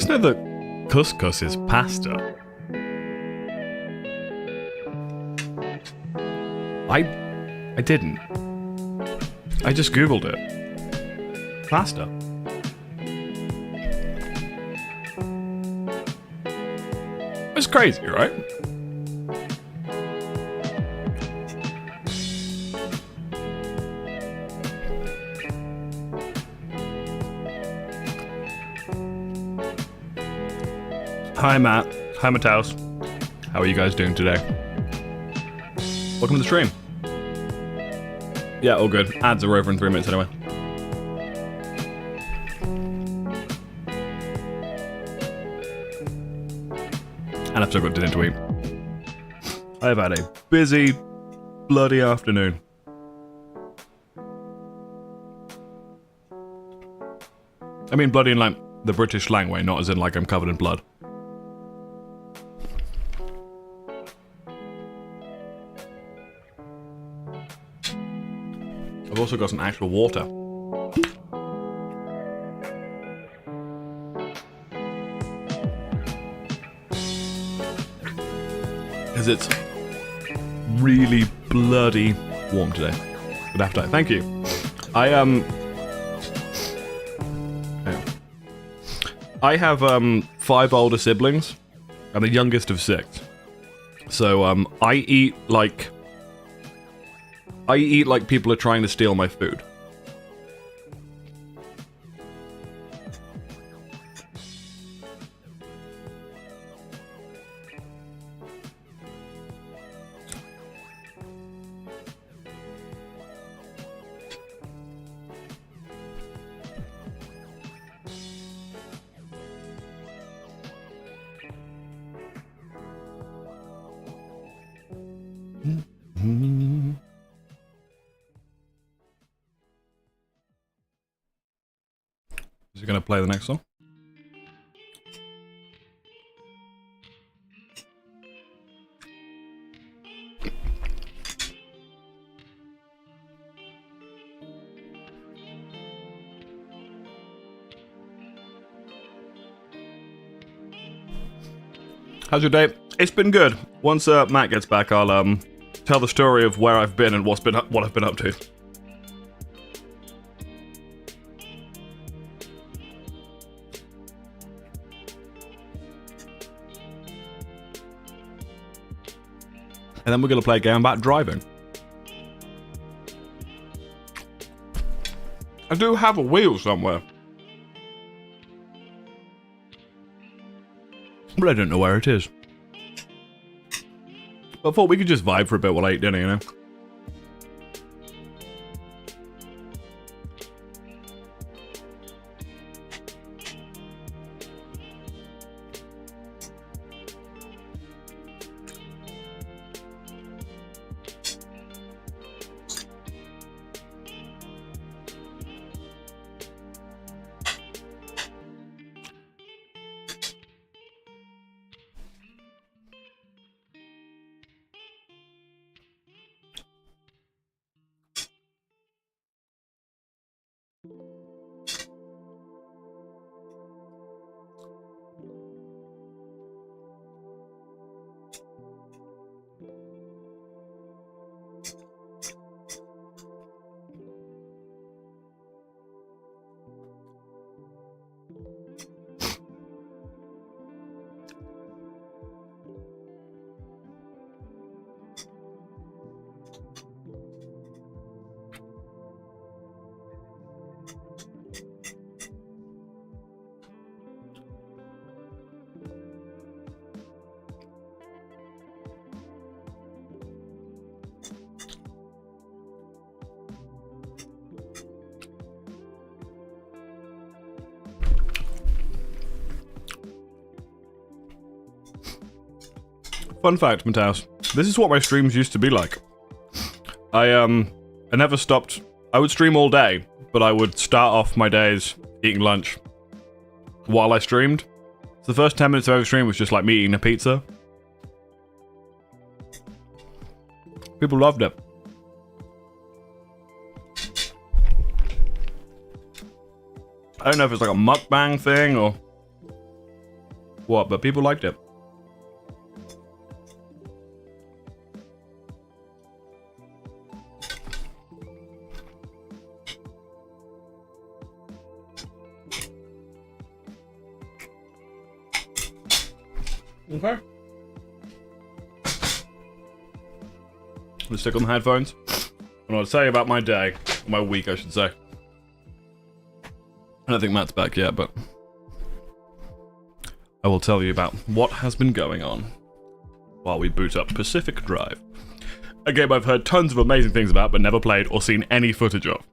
guys know that couscous is pasta? I didn't. I just googled it. Pasta. It's crazy, right? Hi Matt. Hi Matthaus. How are you guys doing today? Welcome to the stream. Yeah, all good. Ads are over in 3 minutes anyway. And I've still got dinner to eat. I've had a busy, bloody afternoon. I mean bloody in like the British slang way, not as in like I'm covered in blood. I've also got some actual water. Because it's really bloody warm today. Good appetite. Thank you. I have 5 older siblings. I'm the youngest of 6. So I eat like people are trying to steal my food. Is he going to play the next song? How's your day? It's been good. Once Matt gets back, I'll tell the story of where I've been and what I've been up to. And then we're going to play a game about driving. I do have a wheel somewhere. But I don't know where it is. I thought we could just vibe for a bit while I eat dinner, you know? Fun fact, Matthaus. This is what my streams used to be like. I never stopped. I would stream all day, but I would start off my days eating lunch while I streamed. So the first 10 minutes of every stream was just like me eating a pizza. People loved it. I don't know if it's like a mukbang thing or... what, but people liked it. Okay. Let's stick on the headphones. And I'll tell you about my day, my week, I should say. I don't think Matt's back yet, but I will tell you about what has been going on while we boot up Pacific Drive. A game I've heard tons of amazing things about, but never played or seen any footage of.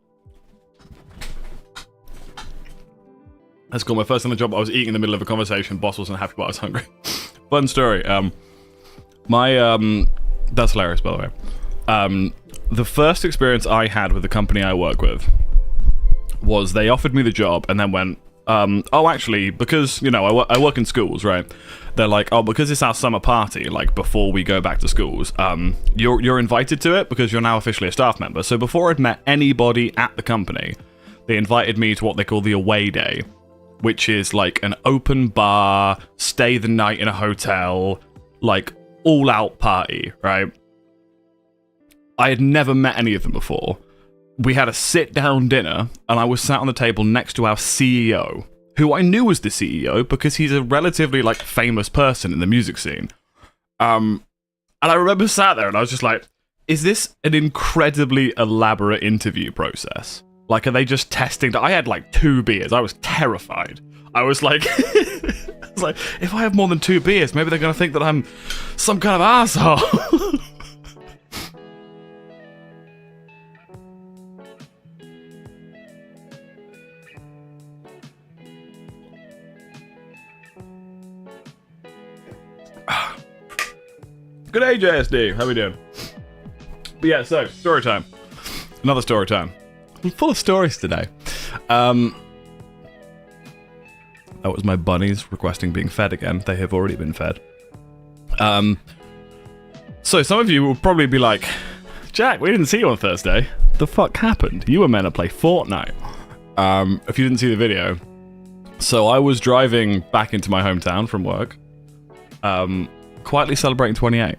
That's cool. My first on the job, I was eating in the middle of a conversation. Boss wasn't happy, but I was hungry. Fun story. That's hilarious, by the way. The first experience I had with the company I work with was they offered me the job and then went, oh, actually, because, you know, I work in schools, right? They're like, oh, because it's our summer party, like, before we go back to schools, you're invited to it because you're now officially a staff member. So before I'd met anybody at the company, they invited me to what they call the away day, which is like an open bar, stay the night in a hotel, like, all-out party, right? I had never met any of them before. We had a sit-down dinner, and I was sat on the table next to our CEO, who I knew was the CEO because he's a relatively, like, famous person in the music scene. And I remember sat there, and I was just like, is this an incredibly elaborate interview process? Like, are they just testing? I had, like, 2 beers. I was terrified. I was like, if I have more than 2 beers, maybe they're going to think that I'm some kind of asshole. Good day, JSD. How we doing? But yeah, so, story time. Another story time. I'm full of stories today. That was my bunnies requesting being fed again. They have already been fed. So some of you will probably be like, Jack, we didn't see you on Thursday. The fuck happened? You were meant to play Fortnite. If you didn't see the video. So I was driving back into my hometown from work. Quietly celebrating 28.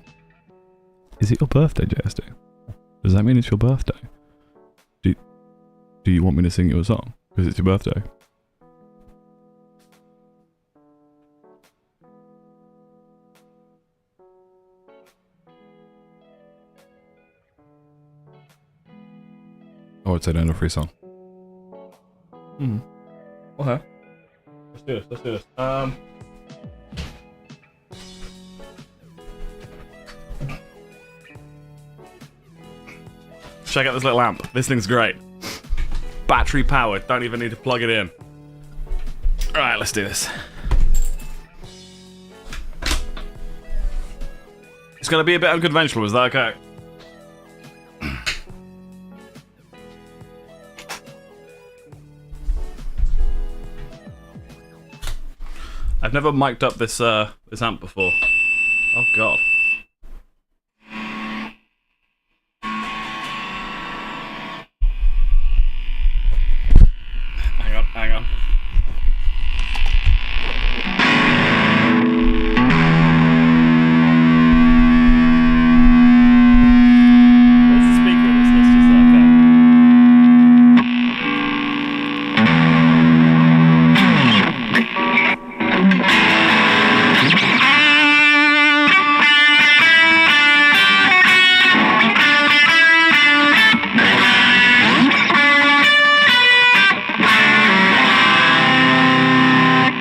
Is it your birthday, JSD? Does that mean it's your birthday? Do you want me to sing you a song? Because it's your birthday. Oh, I'd say no free song. Okay. Let's do this. Check out this little amp. This thing's great. Battery powered. Don't even need to plug it in. Alright, let's do this. It's gonna be a bit unconventional, is that okay? I've never mic'd up this this amp before. Oh god. Hang on. Where's the speaker in this? Let's just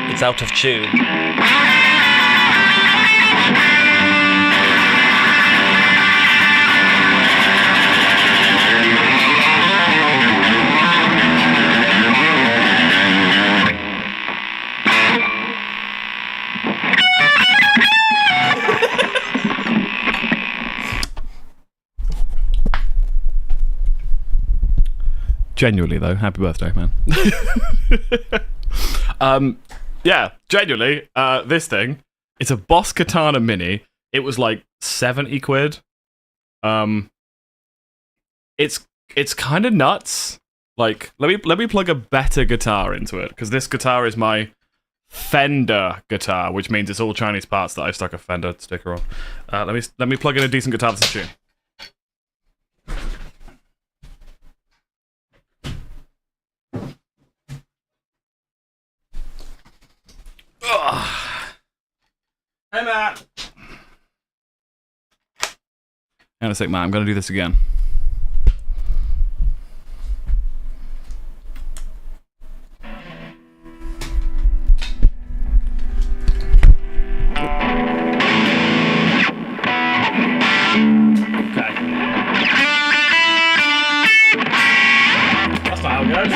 It's out of tune. Genuinely though, happy birthday, man. Yeah, genuinely, this thing, it's a Boss Katana Mini. It was like 70 quid. It's kind of nuts. Like, let me plug a better guitar into it, because this guitar is my Fender guitar, which means it's all Chinese parts that I stuck a Fender sticker on. Let me plug in a decent guitar that's in tune. Hey, Matt. Hang on a sec, Matt. I'm going to do this again. Okay. That's not how it goes.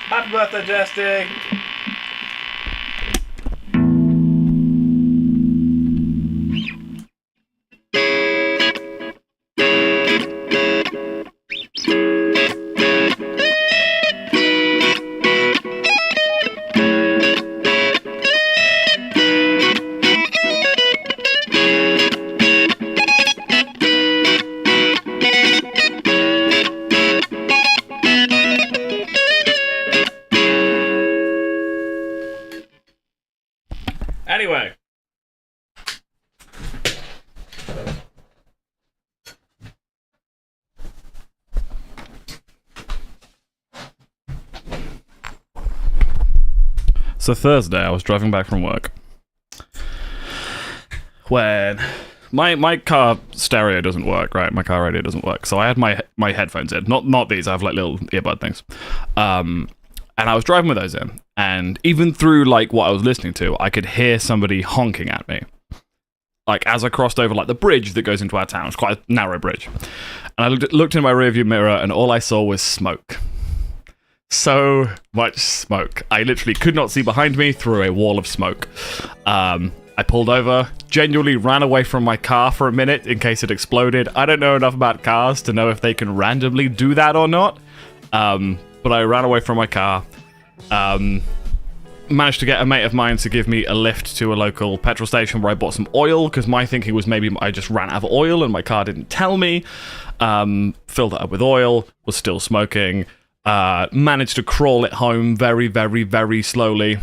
Happy birthday, Jesty! Anyway. So Thursday, I was driving back from work when my car stereo doesn't work, right? My car radio doesn't work. So I had my headphones in. Not these, I have like little earbud things. And I was driving with those in, and even through like what I was listening to, I could hear somebody honking at me. Like as I crossed over like the bridge that goes into our town. It's quite a narrow bridge. And I looked in my rearview mirror, and all I saw was smoke. So much smoke. I literally could not see behind me through a wall of smoke. I pulled over, genuinely ran away from my car for a minute in case it exploded. I don't know enough about cars to know if they can randomly do that or not. But I ran away from my car. Managed to get a mate of mine to give me a lift to a local petrol station where I bought some oil, because my thinking was maybe I just ran out of oil and my car didn't tell me. Filled it up with oil, was still smoking. Managed to crawl it home very, very, very slowly.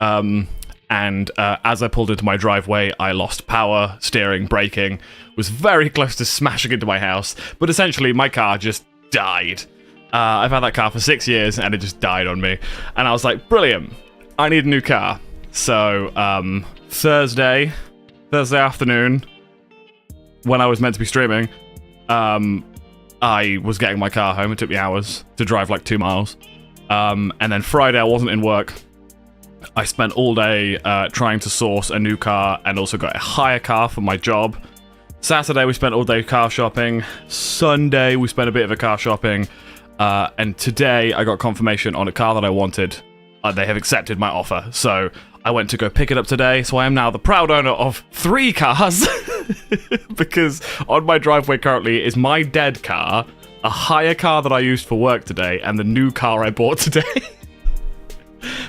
And as I pulled into my driveway, I lost power, steering, braking. Was very close to smashing into my house. But essentially, my car just died. I've had that car for 6 years, and it just died on me. And I was like, brilliant. I need a new car. So, Thursday afternoon, when I was meant to be streaming, I was getting my car home. It took me hours to drive like 2 miles. And then Friday, I wasn't in work. I spent all day trying to source a new car, and also got a hire car for my job. Saturday, we spent all day car shopping. Sunday, we spent a bit of a car shopping. And today, I got confirmation on a car that I wanted. They have accepted my offer. So I went to go pick it up today. So I am now the proud owner of 3 cars. Because on my driveway currently is my dead car, a hire car that I used for work today, and the new car I bought today.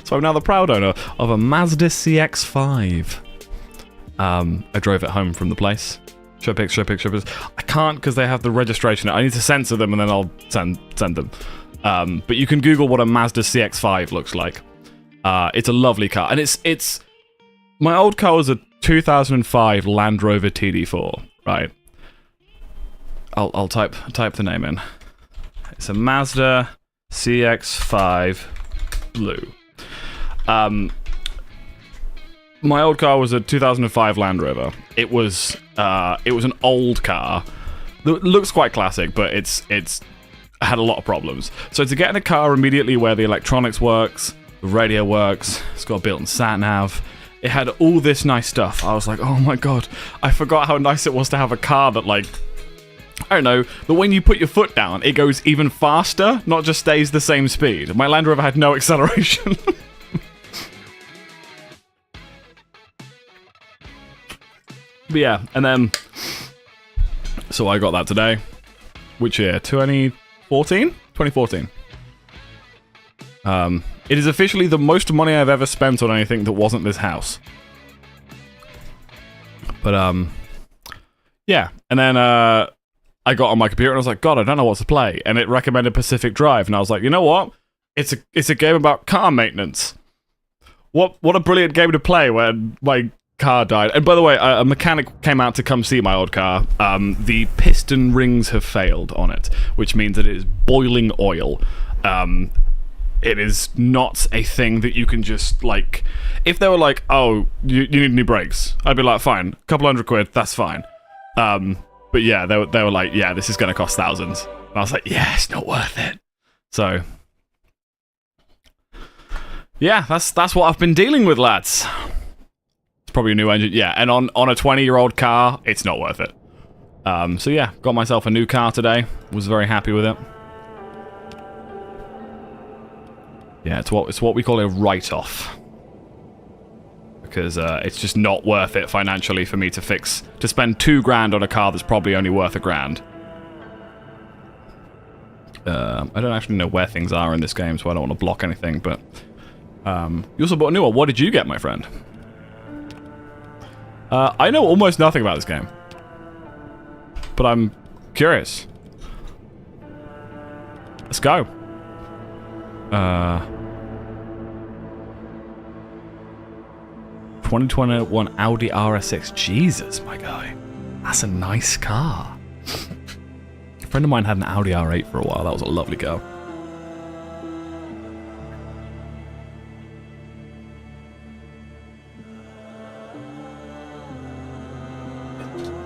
So I'm now the proud owner of a Mazda CX-5. I drove it home from the place. Show pictures. I can't because they have the registration. I need to censor them and then I'll send them. But you can Google what a Mazda CX-5 looks like. It's a lovely car, and it's my old car was a 2005 Land Rover TD4. Right. I'll type the name in. It's a Mazda CX-5 blue. My old car was a 2005 Land Rover. It was an old car. It looks quite classic, but it's had a lot of problems. So to get in a car immediately where the electronics works, the radio works, it's got a built-in sat-nav, it had all this nice stuff. I was like, oh my god, I forgot how nice it was to have a car that, like, I don't know, but when you put your foot down, it goes even faster, not just stays the same speed. My Land Rover had no acceleration. But yeah, and then, so I got that today. Which year? 2013? 2014. It is officially the most money I've ever spent on anything that wasn't this house. But yeah, and then I got on my computer and I was like, God, I don't know what to play, and it recommended Pacific Drive, and I was like, you know what? It's a game about car maintenance. What a brilliant game to play when my car died. And by the way, a mechanic came out to come see my old car. The piston rings have failed on it, which means that it is boiling oil. It is not a thing that you can just, like... If they were like, oh, you need new brakes, I'd be like, fine, a couple £100, that's fine. But yeah, they were like, yeah, this is going to cost thousands. And I was like, yeah, it's not worth it. So... yeah, that's what I've been dealing with, lads. It's probably a new engine. Yeah, and on a 20-year-old car, it's not worth it. So yeah, got myself a new car today. Was very happy with it. Yeah, it's what we call a write-off. Because it's just not worth it financially for me to spend $2,000 on a car that's probably only worth $1,000. I don't actually know where things are in this game, so I don't want to block anything, but... you also bought a new one. What did you get, my friend? I know almost nothing about this game. But I'm curious. Let's go. 2021 Audi RS6. Jesus, my guy. That's a nice car. A friend of mine had an Audi R8 for a while. That was a lovely car.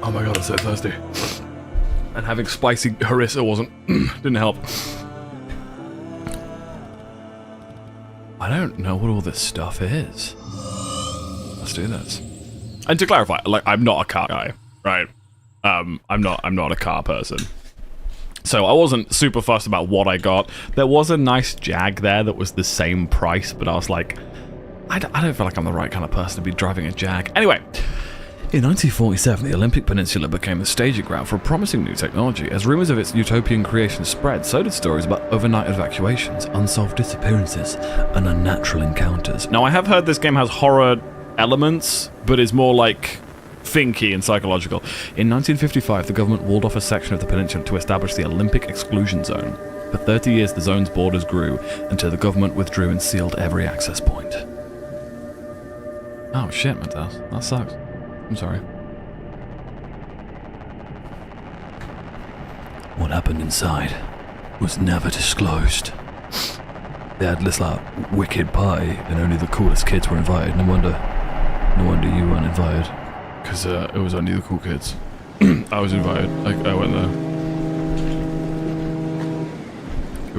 Oh my god, I'm so thirsty. And having spicy harissa didn't help. I don't know what all this stuff is. Let's do this. And to clarify, like, I'm not a car guy, right? I'm not a car person. So I wasn't super fussed about what I got. There was a nice Jag there that was the same price, but I was like, I don't feel like I'm the right kind of person to be driving a Jag. Anyway. In 1947, the Olympic Peninsula became the staging ground for a promising new technology. As rumors of its utopian creation spread, so did stories about overnight evacuations, unsolved disappearances, and unnatural encounters. Now, I have heard this game has horror elements, but is more like thinky and psychological. In 1955, the government walled off a section of the peninsula to establish the Olympic Exclusion Zone. For 30 years, the zone's borders grew until the government withdrew and sealed every access point. Oh shit, Matthias. That sucks. I'm sorry. What happened inside was never disclosed. They had this like wicked party, and only the coolest kids were invited. No wonder you weren't invited. Because it was only the cool kids. I was invited. I went there. It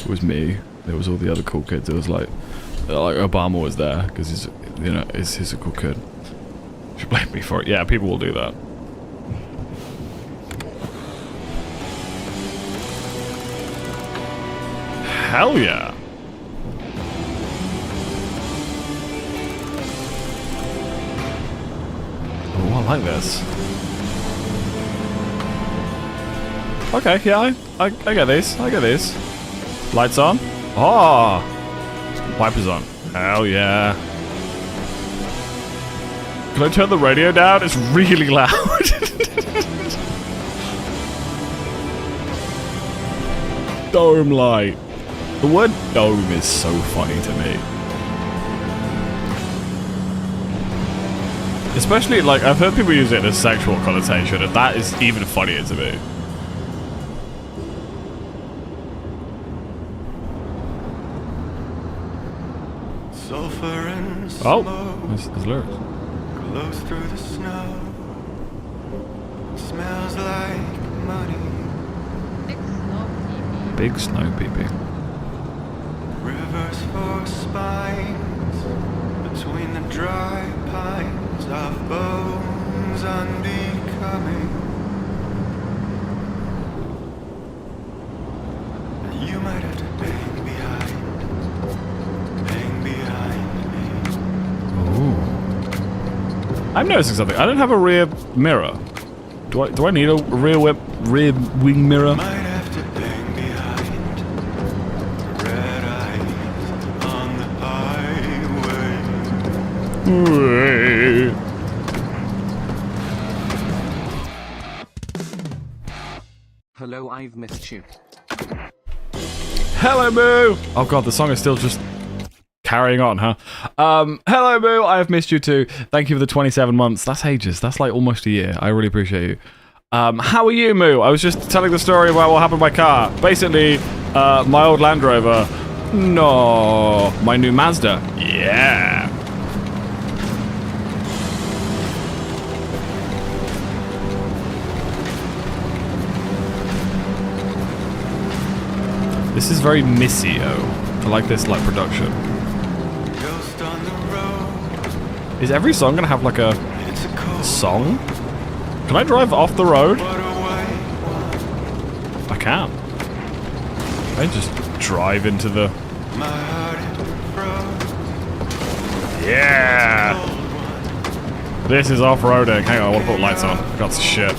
was me. There was all the other cool kids. It was like Obama was there because he's a cool kid. Should blame me for it. Yeah, people will do that. Hell yeah. Oh, I like this. Okay, yeah, I get these. I get these. Lights on. Oh! Wipers on. Hell yeah. Can I turn the radio down? It's really loud. Dome light. The word dome is so funny to me. Especially, like, I've heard people use it in a sexual connotation, and that is even funnier to me. Oh, there's lyrics. Glows through the snow. Smells like money. Big snow pee-pee. Rivers for spines between the dry pines of bones unbecoming. And you might have to bang behind me. Ooh. I'm noticing something. I don't have a rear mirror. Do I need a rear wing mirror? Might have to bang Hello, I've missed you. Hello, Moo! Oh god, the song is still just carrying on, huh? Hello, Moo! I have missed you too. Thank you for the 27 months. That's ages. That's like almost a year. I really appreciate you. How are you, Moo? I was just telling the story about what happened to my car. Basically, my old Land Rover. No. My new Mazda. Yeah. This is very Missio. I like this like production. Ghost on the road. Is every song gonna have like a It's a cold song? Can I drive off the road? but a white one. I can. I just drive into the... My heart it froze. Yeah! This is off-roading. Hang on, I want to put lights on. Got some shit.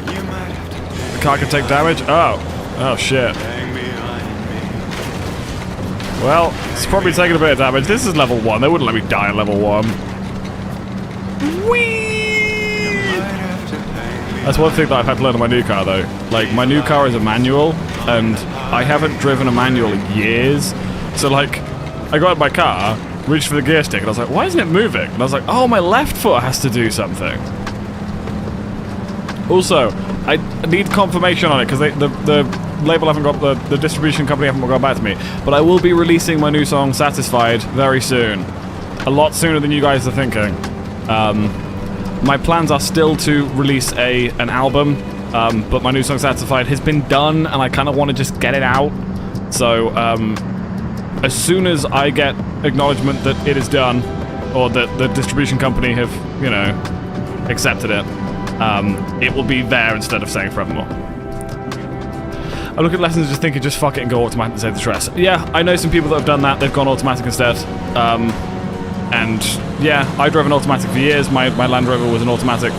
You might have to The car can take damage? Oh. Oh, shit. hang behind me. Well, it's probably taking a bit of damage. This is level 1. They wouldn't let me die at level 1. Whee! Might have to hang me. That's one thing that I've had to learn on my new car, though. Like, my new car is a manual, and I haven't driven a manual in years. So, like, I got in my car, reached for the gear stick, and I was like, why isn't it moving? And I was like, oh, my left foot has to do something. Also, I need confirmation on it, because the label haven't got, the distribution company haven't got back to me. But I will be releasing my new song, Satisfied, very soon. A lot sooner than you guys are thinking. My plans are still to release an album, but my new song Satisfied has been done, and I kind of want to just get it out. So, as soon as I get acknowledgement that it is done, or that the distribution company have, you know, accepted it, it will be there instead of saying Forevermore. I look at lessons and just thinking, just fuck it and go automatic and save the stress. Yeah, I know some people that have done that, they've gone automatic instead. And yeah, I drove an automatic for years. My Land Rover was an automatic.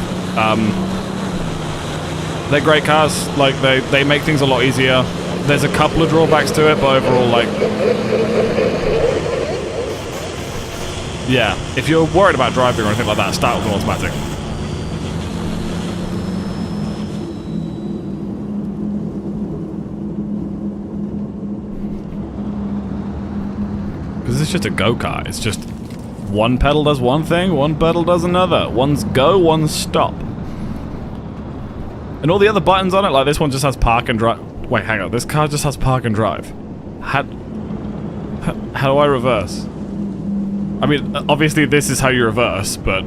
They're great cars. Like they make things a lot easier. There's a couple of drawbacks to it, but overall, like, yeah. If you're worried about driving or anything like that, start with an automatic. Because it's just a go-kart. It's just one pedal does one thing, one pedal does another. One's go, one's stop. And all the other buttons on it, like this one just has park and drive. Wait, hang on. This car just has park and drive. How do I reverse? I mean, obviously this is how you reverse, but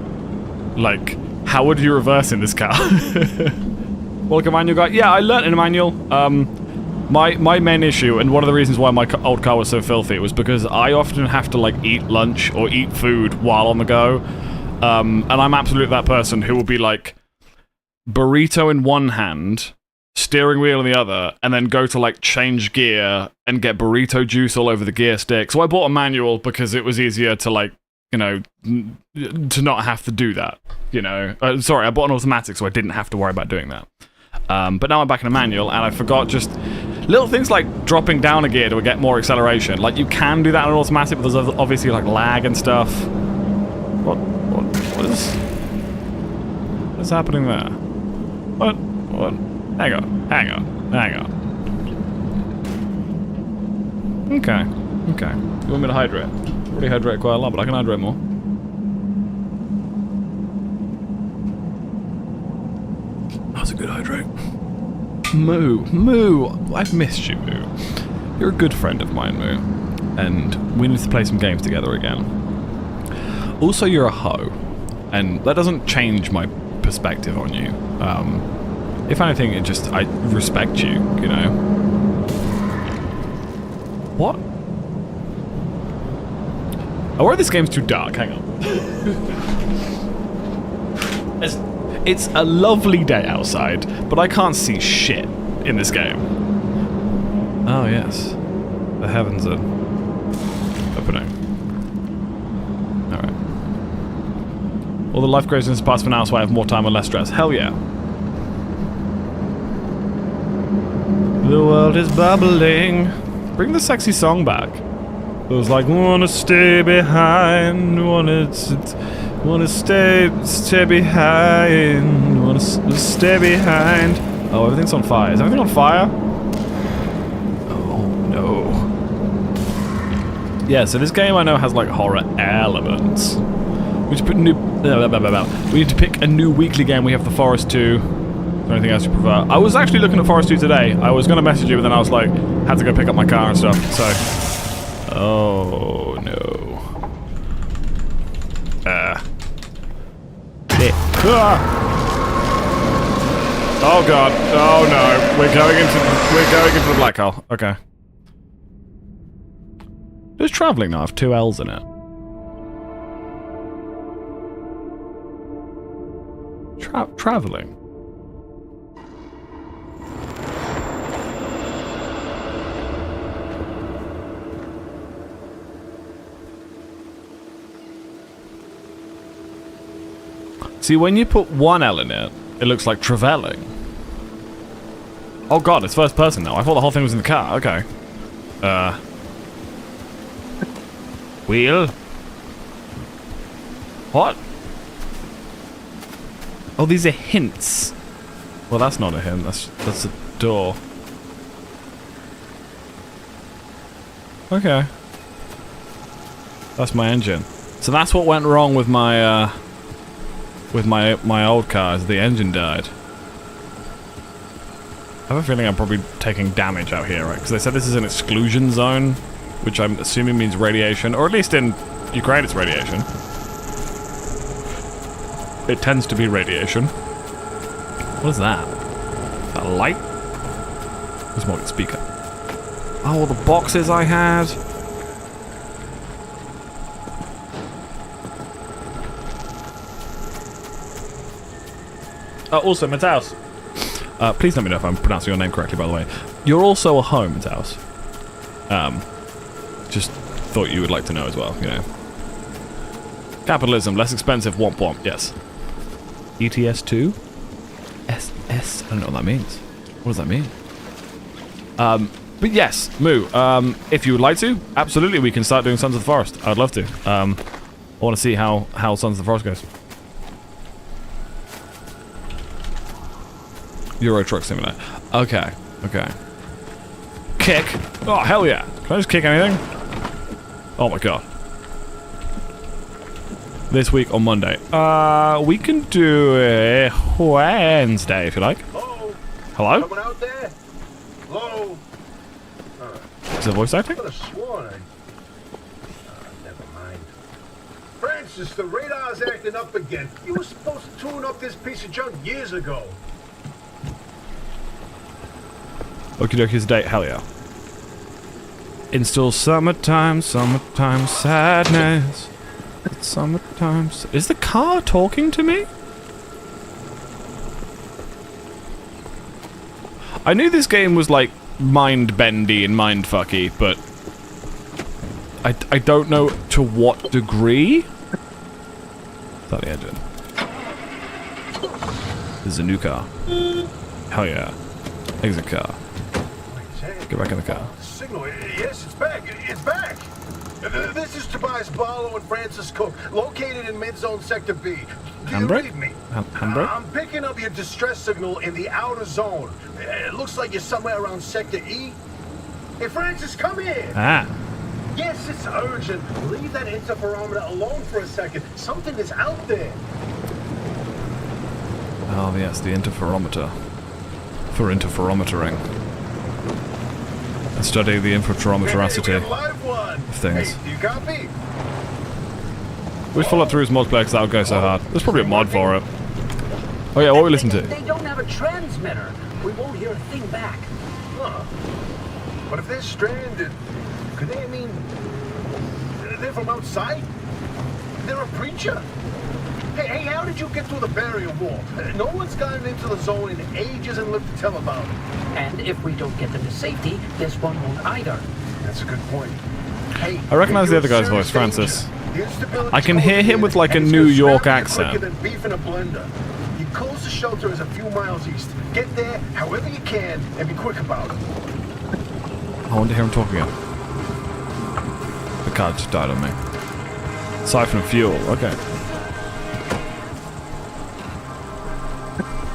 like, how would you reverse in this car? Welcome, manual guy. Yeah, I learnt in a manual. My main issue, and one of the reasons why my old car was so filthy, was because I often have to, like, eat lunch or eat food while on the go. And I'm absolutely that person who will be, like, burrito in one hand, steering wheel in the other, and then go to, like, change gear and get burrito juice all over the gear stick. So I bought a manual because it was easier to, like, you know, to not have to do that, you know. Sorry, I bought an automatic so I didn't have to worry about doing that. But now I'm back in a manual, and I forgot just little things like dropping down a gear to get more acceleration. Like, you can do that on an automatic, but there's obviously, like, lag and stuff. What is happening there? What? Hang on. Okay. You want me to hydrate? I already hydrate quite a lot, but I can hydrate more. That was a good hydrate. Moo, I've missed you, Moo. You're a good friend of mine, Moo. And we need to play some games together again. Also, you're a hoe. And that doesn't change my perspective on you. If anything, I respect you, you know? What? I worry this game's too dark, hang on. It's a lovely day outside, but I can't see shit in this game. Oh yes, the heavens are opening. Alright. All the life craziness passed for now, so I have more time and less stress. Hell yeah. The world is bubbling. Bring the sexy song back. It was like, wanna stay behind, wanna stay behind, wanna stay behind. Oh, everything's on fire. Is everything on fire? Oh no. Yeah, so this game I know has like horror elements. We need to pick a new weekly game. We have The Forest 2. Is there anything else you prefer? I was actually looking at Forest 2 today. I was going to message you, but then I was like, had to go pick up my car and stuff, so... Oh, no. Oh, God. Oh, no. We're going into the black hole. Okay. Does traveling now have 2 L's in it? Traveling. See, when you put 1 L in it, it looks like travelling. Oh god, it's first person now. I thought the whole thing was in the car. Okay. Wheel? What? Oh, these are hints. Well, that's not a hint. That's a door. Okay. That's my engine. So that's what went wrong with my my old car, is the engine died. I have a feeling I'm probably taking damage out here, right? Because they said this is an exclusion zone, which I'm assuming means radiation, or at least in Ukraine it's radiation. It tends to be radiation. What is that? Is that a light? It's more like a speaker. Oh, all the boxes I had. Also, Mataus. Please let me know if I'm pronouncing your name correctly, by the way. You're also a home, Mataus. Just thought you would like to know as well, you know. Capitalism, less expensive, womp womp, yes. ETS2? SS? I don't know what that means. What does that mean? But yes, Moo, if you would like to, absolutely we can start doing Sons of the Forest. I'd love to. I want to see how Sons of the Forest goes. Euro Truck Simulator. Okay, okay. Kick? Oh, hell yeah. Can I just kick anything? Oh my god. This week on Monday. We can do it Wednesday if you like. Hello? Hello? Someone out there? Hello? Is it voice acting? I could have sworn never mind. Francis, the radar's acting up again. You were supposed to tune up this piece of junk years ago. Okie dokie, date. Hell yeah. Install summertime sadness. It's summertime. Is the car talking to me? I knew this game was like mind-bendy and mind-fucky, but I don't know to what degree. Is that the engine? This is a new car. Hell yeah. Exit car. Get back in the car. Signal. Yes, it's back. It's back. This is Tobias Barlow and Francis Cook, located in mid-zone sector B. Do you read me? Handbrake? I'm picking up your distress signal in the outer zone. It looks like you're somewhere around sector E. Hey, Francis, come here. Ah. Yes, it's urgent. Leave that interferometer alone for a second. Something is out there. Oh yes, the interferometer. For interferometering. I study the interferometericity of things. Hey, do you copy? We followed through his multiplayer because that would go so hard. There's probably a mod for it. Oh yeah, what we listen to? They don't have a transmitter. We won't hear a thing back. Huh. But if they're stranded, could they, they're from outside? They're a preacher? Hey, how did you get through the barrier wall? No one's gotten into the zone in ages and lived to tell about it. And if we don't get them to safety, this one won't either. That's a good point. Hey, I recognize the other guy's voice, Francis. I can hear him with like a New York accent. Than beef in a blender. Your closest shelter is a few miles east. Get there however you can and be quick about it. I want to hear him talk again. car just died on me. Siphon fuel, okay.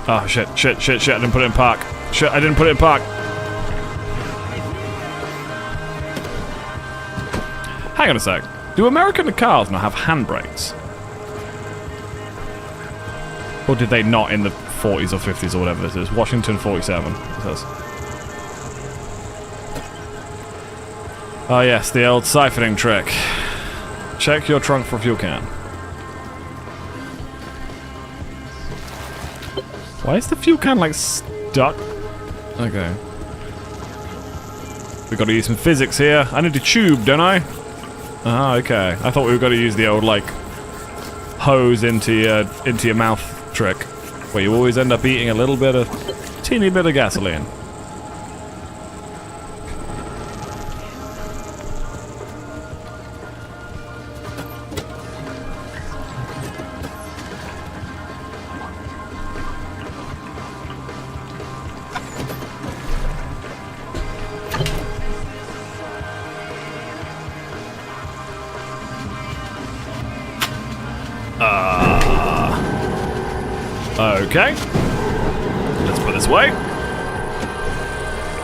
Oh, shit, I didn't put it in park. Shit, I didn't put it in park. Hang on a sec. Do American cars not have handbrakes? Or did they not in the 40s or 50s or whatever this is? Washington 47, it says. Oh yes, the old siphoning trick. Check your trunk for a fuel can. Why is the fuel can like stuck? Okay. We gotta use some physics here. I need a tube, don't I? Ah, okay. I thought we were gonna use the old like hose into your mouth trick, where you always end up eating a little bit of, teeny bit of gasoline. Okay. Let's put this away.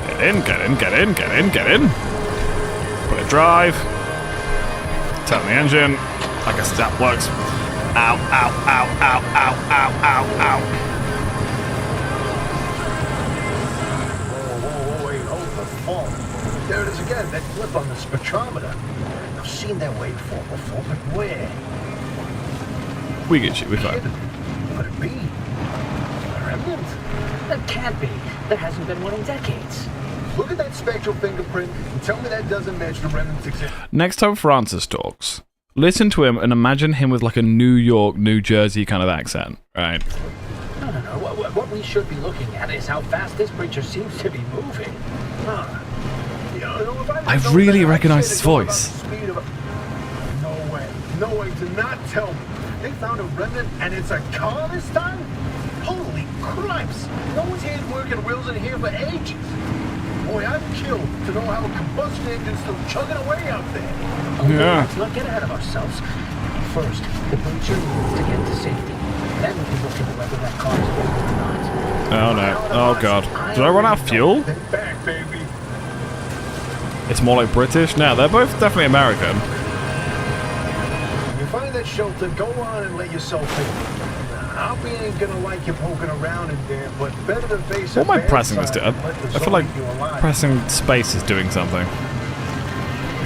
Get in, get in, get in, get in, get in. Put it drive. Turn the engine. I guess that works. Ow, ow, ow, ow, ow, ow, ow, ow. Whoa, wait, hold the phone. There it is again, that flip on the spectrometer. I've seen that waveform before, but where? We get you, we're fine. Could it be? Remnant? That can't be. There hasn't been one in decades. Look at that spectral fingerprint and tell me that doesn't match the remnant's existence. Next time Francis talks, listen to him and imagine him with like a New York, New Jersey kind of accent, right? No. What we should be looking at is how fast this creature seems to be moving. I really recognize his voice. No way, do not tell me. They found a remnant and it's a car this time? Holy cripes! No one's had working wheels in here for ages. Boy, I'm killed to know how a combustion engine's still chugging away out there. Yeah. Let's not get ahead of ourselves. First, the creature needs to get to safety. Then we can look into whether that car is moving or not. Oh no. Oh god. Did I run out of fuel? Back, baby. It's more like British? No, they're both definitely American. When you find that shelter, go on and let yourself in. Hoppy ain't gonna like you poking around in there, but better than face What am I a bad pressing this side to? and let the I feel like zone eat you alive. pressing space is doing something.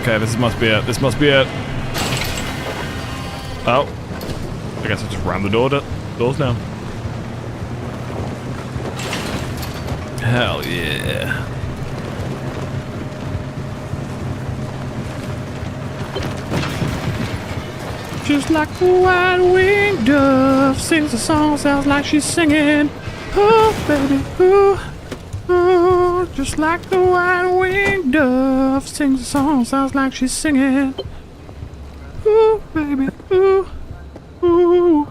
Okay, this must be it. This must be it. Oh. I guess I just rammed the doors down. Hell yeah. Just like the white-winged dove sings a song, sounds like she's singing. Oh, baby, ooh, ooh. Just like the white-winged dove sings a song, sounds like she's singing. Ooh, baby, ooh, ooh.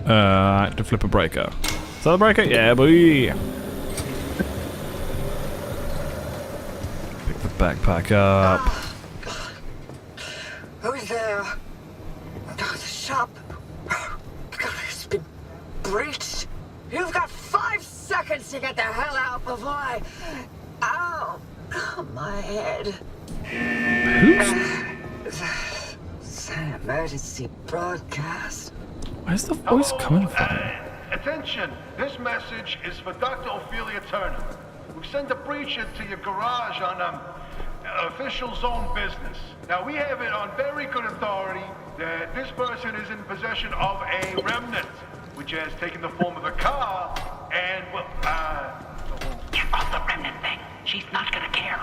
I have to flip a breaker. Is that a breaker? Yeah, boy. Pick the backpack up. Who's there? The shop. It's been breached. You've got 5 seconds to get the hell out before I... Ow! My head. It's an emergency broadcast. Where's the voice coming from? Attention! This message is for Dr. Ophelia Turner. We've sent a breach into your garage on official zone business. Now, we have it on very good authority that this person is in possession of a remnant, which has taken the form of a car, and, well, Get off the remnant thing. She's not gonna care.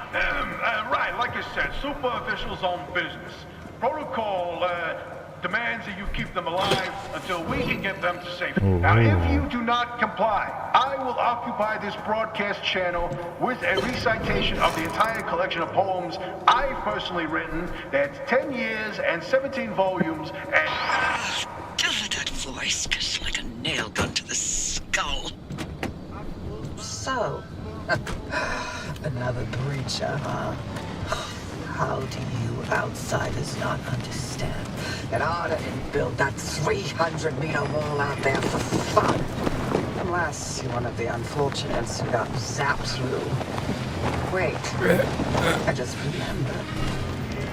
right, like I said, super official zone business. Protocol, demands that you keep them alive until we can get them to safety. Now, if you do not comply, I will occupy this broadcast channel with a recitation of the entire collection of poems I've personally written. That's 10 years and 17 volumes and... That voice cuts like a nail gun to the skull. So, another breacher, huh? How do you outsiders not understand that Arda didn't build that 300-meter wall out there for fun? Unless you're one of the unfortunates who got zapped through. Wait, I just remembered.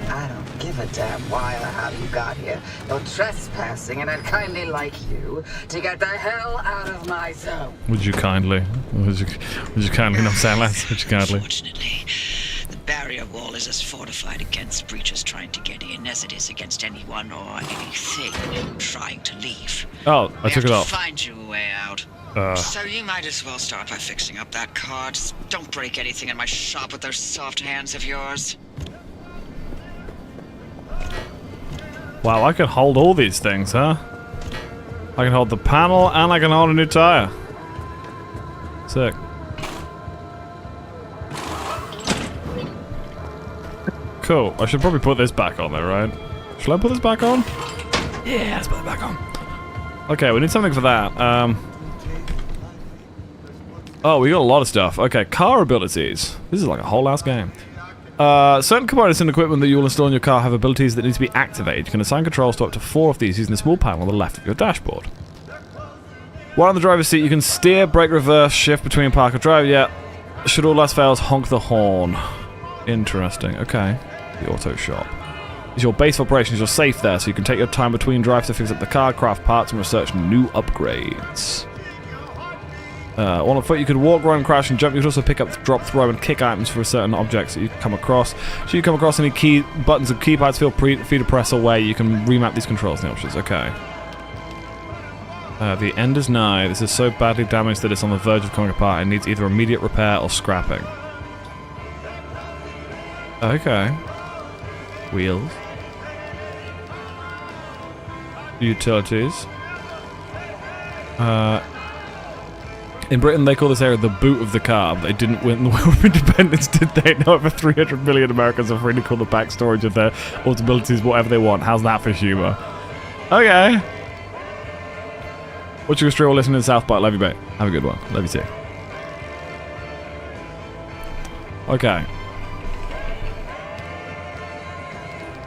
I don't give a damn why or how you got here. You're trespassing, and I'd kindly like you to get the hell out of my zone. Would you kindly? Would you kindly not say less? Would you kindly? Unfortunately, the barrier wall is as fortified against breachers trying to get in as it is against anyone or anything trying to leave. Oh, I took it We have off. to find you a way out. So you might as well start by fixing up that car. Just don't break anything in my shop with those soft hands of yours. Wow, I can hold all these things, huh? I can hold the panel and I can hold a new tire. Sick. Cool. I should probably put this back on there, right? Should I put this back on? Yeah, let's put it back on. Okay, we need something for that. Oh, we got a lot of stuff. Okay, car abilities. This is like a whole ass game. Certain components and equipment that you will install in your car have abilities that need to be activated. You can assign controls to up to 4 of these using the small panel on the left of your dashboard. While on the driver's seat, you can steer, brake, reverse, shift between park or drive. Yeah. Should all else fails, honk the horn. Interesting. Okay. The auto shop. Is your base of operations. You're safe there, so you can take your time between drives to fix up the car, craft parts, and research new upgrades. On a foot, you could walk, run, crash, and jump. You could also pick up, drop, throw, and kick items for certain objects that you come across. Should you come across any key buttons and keypads, feel free to press away. You can remap these controls in the options. Okay. The end is nigh. This is so badly damaged that it's on the verge of coming apart. It needs either immediate repair or scrapping. Okay. Wheels. Utilities. In Britain, they call this area the boot of the car, but they didn't win the War of Independence, did they? Now over 300 million Americans are free to call the back storage of their automobiles whatever they want. How's that for humour? Okay. Watch your stream or listen to South by Love you, mate. Have a good one. Love you too. Okay.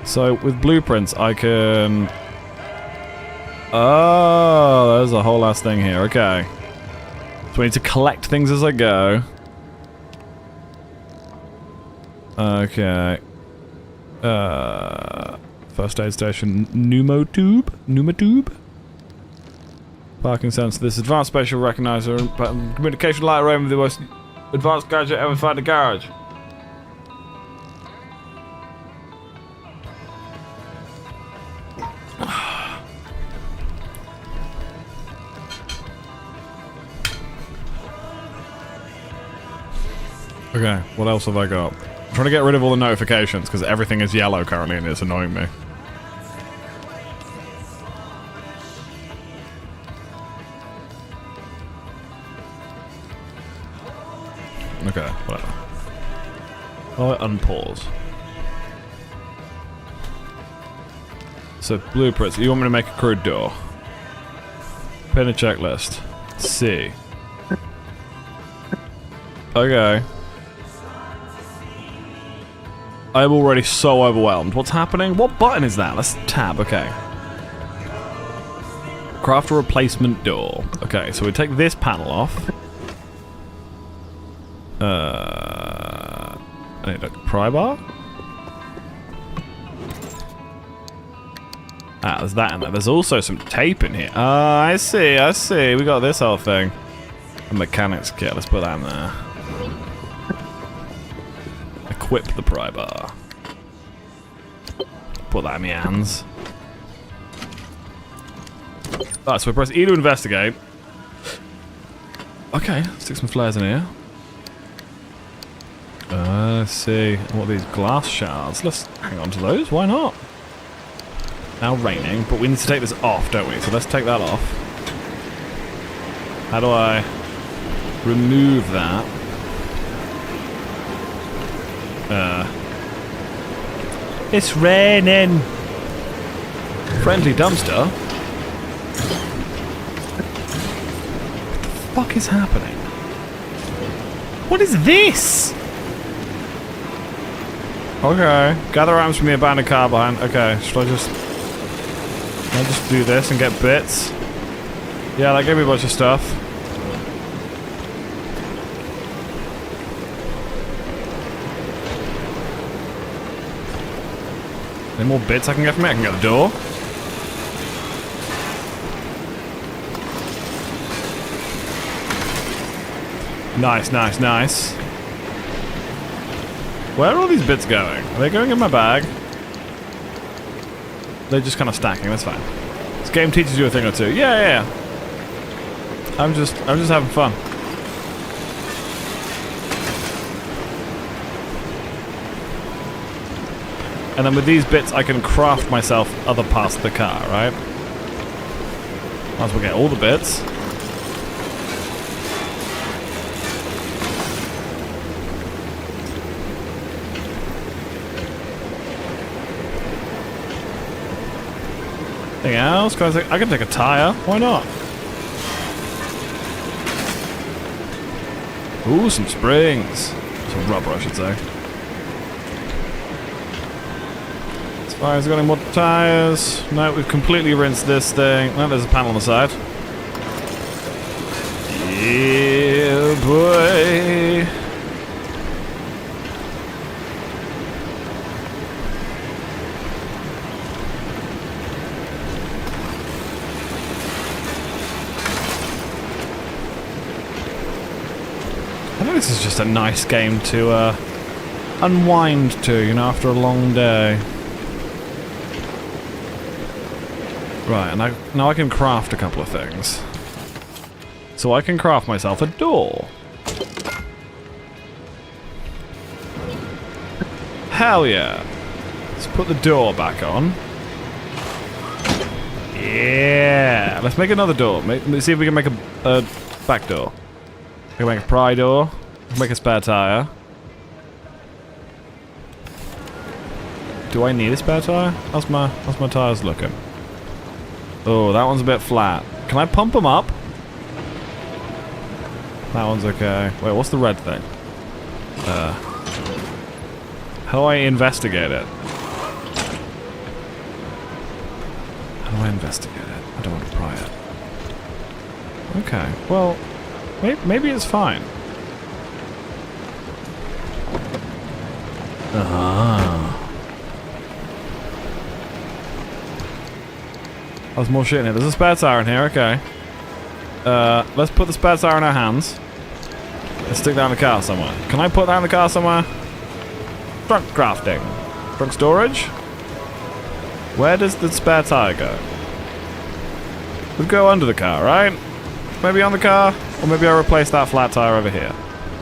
So, with blueprints, I can... Oh, there's a whole ass thing here. Okay. So I need to collect things as I go. Okay. First aid station. Pneumotube? Parking sensor. This advanced spatial recognizer and communication light array with the most advanced gadget ever found in the garage. Okay, what else have I got? I'm trying to get rid of all the notifications because everything is yellow currently and it's annoying me. Okay, whatever. I'll unpause. So, blueprints. You want me to make a crude door? Pin a checklist. C. Okay. I'm already so overwhelmed. What's happening? What button is that? Let's tab. Okay. Craft a replacement door. Okay, so we take this panel off. I need a pry bar. Ah, there's that in there. There's also some tape in here. Ah, I see. We got this whole thing. A mechanics kit. Let's put that in there. Equip the pry bar. Put that in my hands. Alright, so we press E to investigate. Okay, stick some flares in here. Let's see. What are these glass shards? Let's hang on to those. Why not? Now raining, but we need to take this off, don't we? So let's take that off. How do I remove that? It's raining. Friendly dumpster. What the fuck is happening? What is this? Okay. Gather items from the abandoned car behind. Okay, should I just do this and get bits? Yeah, that gave me a bunch of stuff. Any more bits I can get from it? I can get a door. Nice, nice, nice. Where are all these bits going? Are they going in my bag? They're just kind of stacking, that's fine. This game teaches you a thing or two. Yeah. I'm just having fun. And then with these bits I can craft myself other parts of the car, right? Might as well get all the bits. Anything else? I can take a tire. Why not? Ooh, some springs. Some rubber, I should say. As far as got any more tires? No, we've completely rinsed this thing. No, there's a panel on the side. Yeah, boy. I think this is just a nice game to unwind to, you know, after a long day. Right, and now I can craft a couple of things. So I can craft myself a door. Hell yeah. Let's put the door back on. Yeah. Let's make another door. Let's see if we can make a back door. We can make a pry door. We can make a spare tire. Do I need a spare tire? How's my tires looking? Oh, that one's a bit flat. Can I pump them up? That one's okay. Wait, what's the red thing? How do I investigate it? How do I investigate it? I don't want to pry it. Okay, well, maybe it's fine. There's more shit in here. There's a spare tire in here, okay. Let's put the spare tire in our hands. Let's stick that in the car somewhere. Can I put that in the car somewhere? Trunk crafting. Trunk storage? Where does the spare tire go? We'll go under the car, right? Maybe on the car? Or maybe I'll replace that flat tire over here.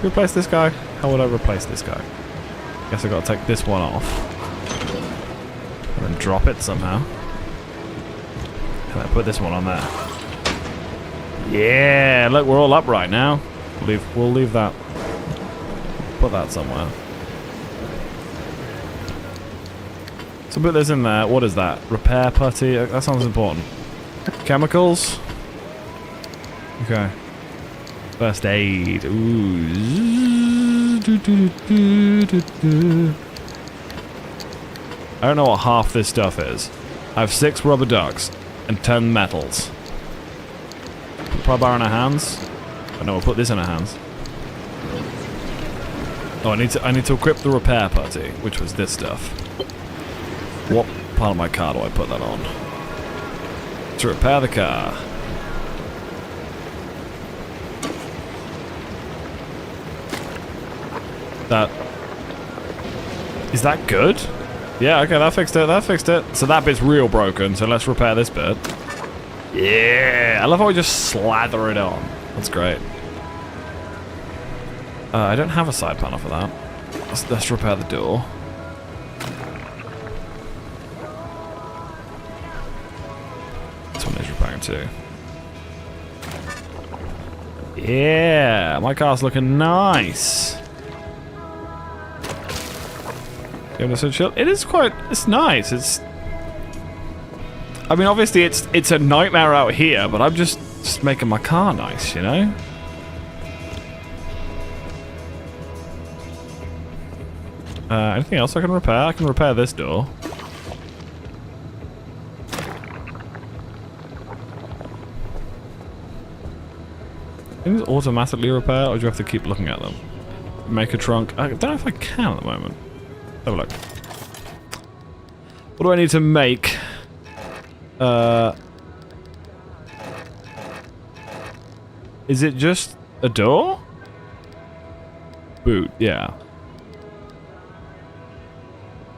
Replace this guy? How would I replace this guy? Guess I gotta take this one off. And then drop it somehow. And then put this one on there. Yeah, look, we're all upright now. We'll leave that. Put that somewhere. So put this in there. What is that? Repair putty? That sounds important. Chemicals? Okay. First aid. Ooh. I don't know what half this stuff is. I have 6 rubber ducks and 10 metals. Put the pry bar in our hands. Oh no, we'll put this in our hands. Oh, I need to equip the repair putty, which was this stuff. What part of my car do I put that on? To repair the car. Is that good? Yeah, okay, that fixed it. So that bit's real broken, so let's repair this bit. Yeah, I love how we just slather it on. That's great. I don't have a side panel for that. Let's repair the door. This one is repairing too. Yeah, my car's looking nice. It is quite. It's nice. I mean, obviously, it's a nightmare out here, but I'm just making my car nice, you know. Anything else I can repair? I can repair this door. Things automatically repair, or do you have to keep looking at them? Make a trunk. I don't know if I can at the moment. Have a look. What do I need to make? Is it just a door? Boot, yeah.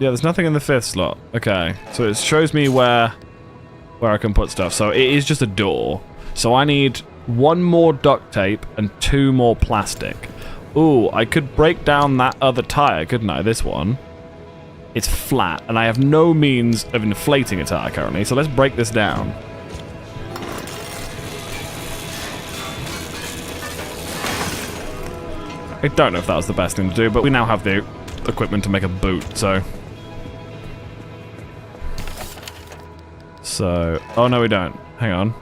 Yeah, there's nothing in the 5th slot. Okay, so it shows me where I can put stuff. So it is just a door. So I need 1 more duct tape and 2 more plastic. Ooh, I could break down that other tire, couldn't I? This one. It's flat, and I have no means of inflating a tire currently, so let's break this down. I don't know if that was the best thing to do, but we now have the equipment to make a boot, so... Oh no we don't. Hang on.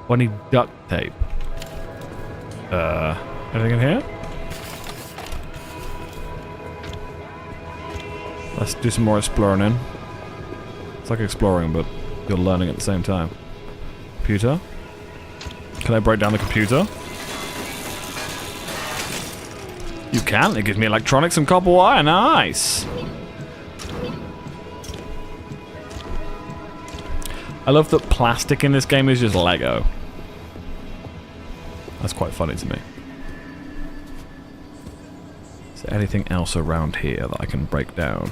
I need duct tape. Anything in here? Let's do some more exploring in. It's like exploring, but you're learning at the same time. Computer? Can I break down the computer? You can. It gives me electronics and copper wire. Nice. I love that plastic in this game is just Lego. That's quite funny to me. Is there anything else around here that I can break down?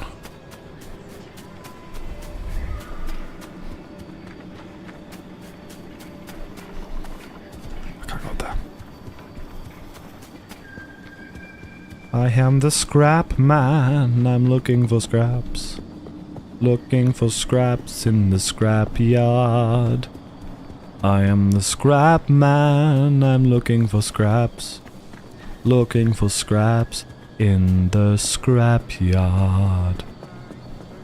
I can't go there. I am the scrap man. I'm looking for scraps. Looking for scraps in the scrap yard. I am the scrap man. I'm looking for scraps. Looking for scraps in the scrap yard.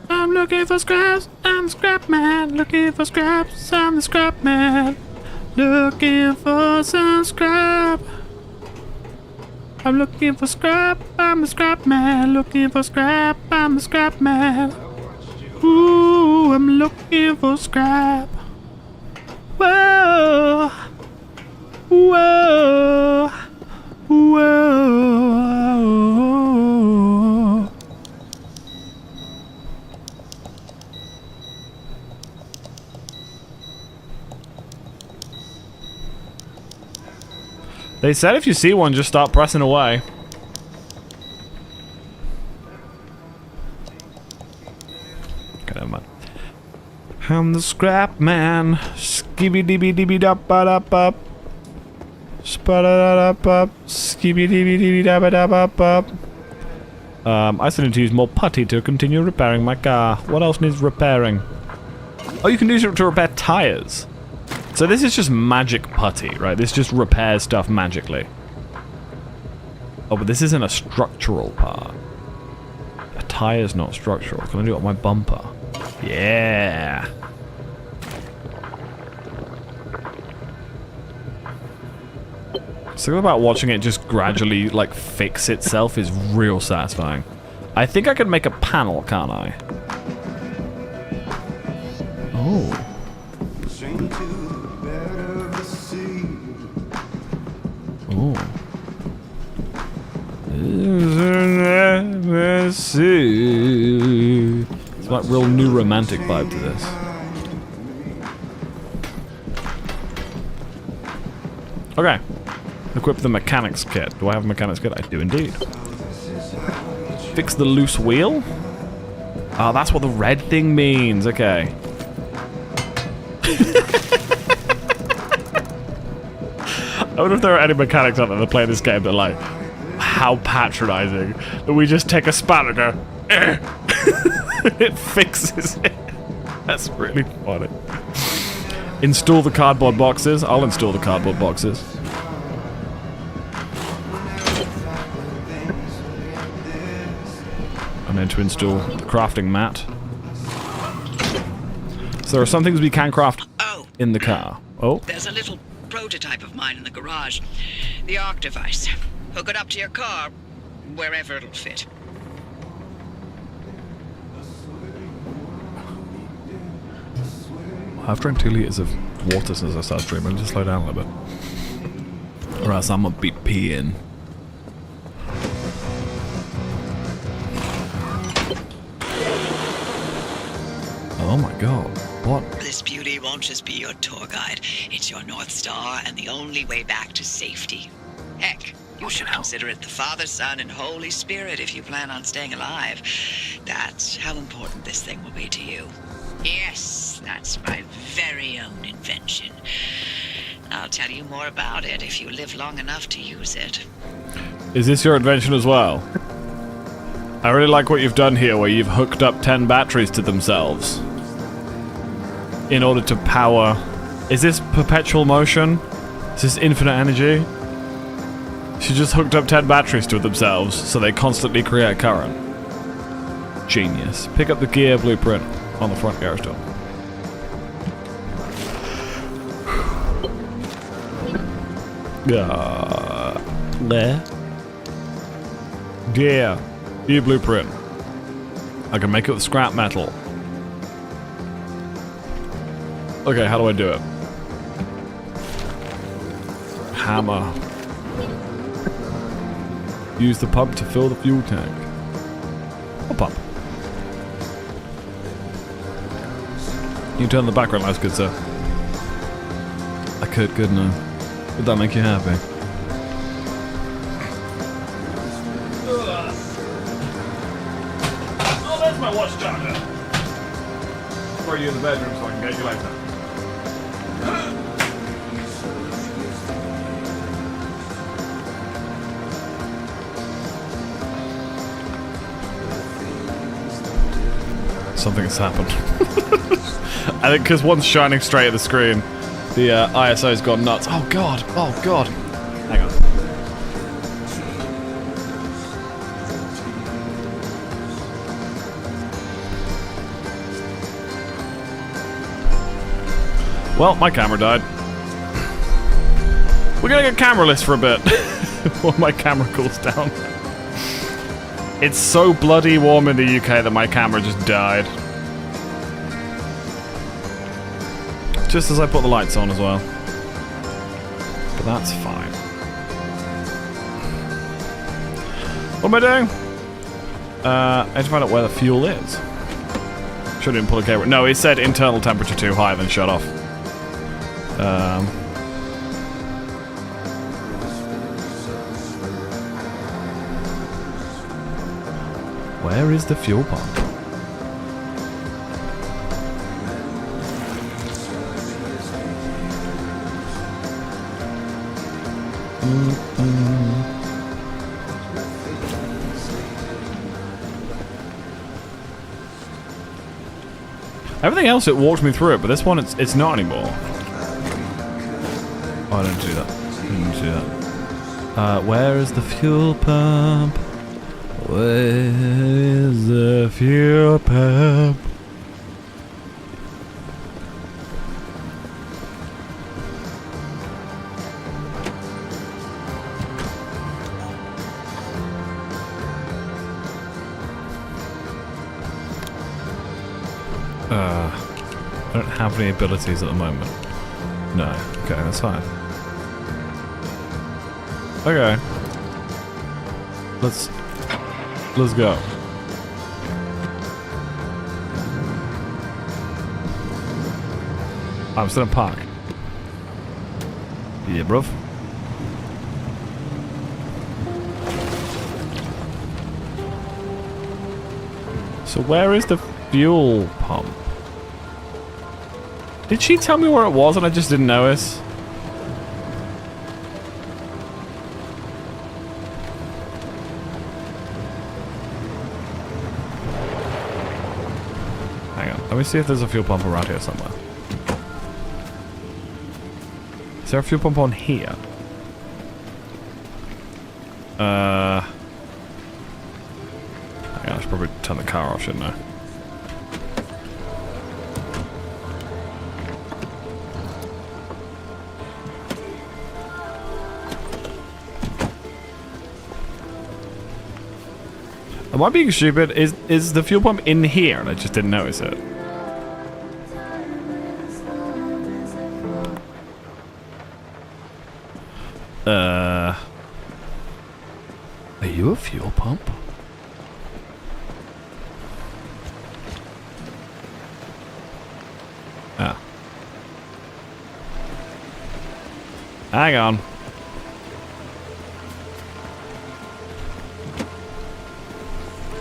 I'm looking for scraps. I'm the scrap man. Looking for scraps. I'm the scrap man. Looking for some scrap. I'm looking for scrap. I'm the scrap man. Looking for scrap. I'm the scrap man. Ooh, I'm looking for scrap. Whoa. Whoa. Whoa. They said if you see one, just start pressing away. Okay, never mind. I'm the scrap man. Skibby dibby dibby dop ba dop up. Spa-da-da-da-pop, skibby-dibby-dibby-dabba-dabba-pop. I still need to use more putty to continue repairing my car. What else needs repairing? Oh, you can use it to repair tires. So this is just magic putty, right? This just repairs stuff magically. Oh, but this isn't a structural part. A tire's not structural. Can I do it on my bumper? Yeah. Something about watching it just gradually, like, fix itself is real satisfying. I think I could make a panel, can't I? Oh. Oh. It's like real new romantic vibe to this. Okay. Equip the mechanics kit. Do I have a mechanics kit? I do indeed. Fix the loose wheel? Oh, that's what the red thing means. Okay. I wonder if there are any mechanics out there that play this game that are like, how patronizing that we just take a spanner and go, it fixes it. That's really funny. Install the cardboard boxes. I'll install the cardboard boxes. And then to install the crafting mat. So there are some things we can craft in the car. Oh. There's a little prototype of mine in the garage. The ARC device. Hook it up to your car, wherever it'll fit. I've drank 2 liters of water since I started streaming. I'll just slow down a little bit. Or else I'm gonna be peeing. Oh my god. What? This beauty won't just be your tour guide. It's your North Star and the only way back to safety. Heck, you should consider it the Father, Son, and Holy Spirit if you plan on staying alive. That's how important this thing will be to you. Yes, that's my very own invention. I'll tell you more about it if you live long enough to use it. Is this your invention as well? I really like what you've done here, where you've hooked up 10 batteries to themselves in order to power... Is this perpetual motion? Is this infinite energy? She just hooked up 10 batteries to themselves, so they constantly create current. Genius. Pick up the gear blueprint on the front garage door. There. Gear. Gear blueprint. I can make it with scrap metal. Okay, how do I do it? Hammer. Use the pump to fill the fuel tank. What pump? You turn the background lights, good sir. I could, couldn't I? Would that make you happy? Oh, there's my watch charger. Throw you in the bedroom so I can get you later. Something has happened. I think because one's shining straight at the screen, the ISO's gone nuts. Oh god! Oh god! Hang on. Well, my camera died. We're gonna get cameraless for a bit while my camera cools down. It's so bloody warm in the UK that my camera just died. Just as I put the lights on as well. But that's fine. What am I doing? I had to find out where the fuel is. Shouldn't pull a cable. No, it said internal temperature too high, then shut off. Where is the fuel pump? Everything else it walked me through it, but this one it's not anymore. Oh, I didn't do that. I didn't do that. Where is the fuel pump? Where is the fuel pump? I don't have any abilities at the moment. No. Okay, that's fine. Okay. Let's go. I'm still in park. Yeah, bruv. So where is the fuel pump? Did she tell me where it was and I just didn't notice? Hang on, let me see if there's a fuel pump around here somewhere. Is there a fuel pump on here? Hang on, I should probably turn the car off, shouldn't I? Am I being stupid? Is the fuel pump in here and I just didn't notice it? Are you a fuel pump? Ah. Hang on.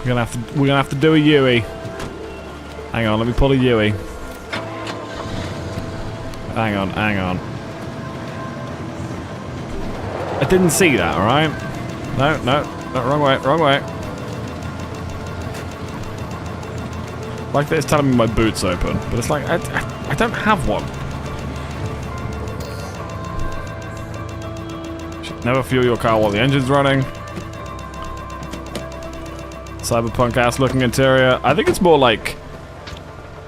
We're gonna have to do a Yui. Hang on, let me pull a Yui. Hang on. I didn't see that, alright? No, wrong way. Like that it's telling me my boot's open, but it's like, I don't have one. Should never fuel your car while the engine's running. Cyberpunk ass looking interior. I think it's more like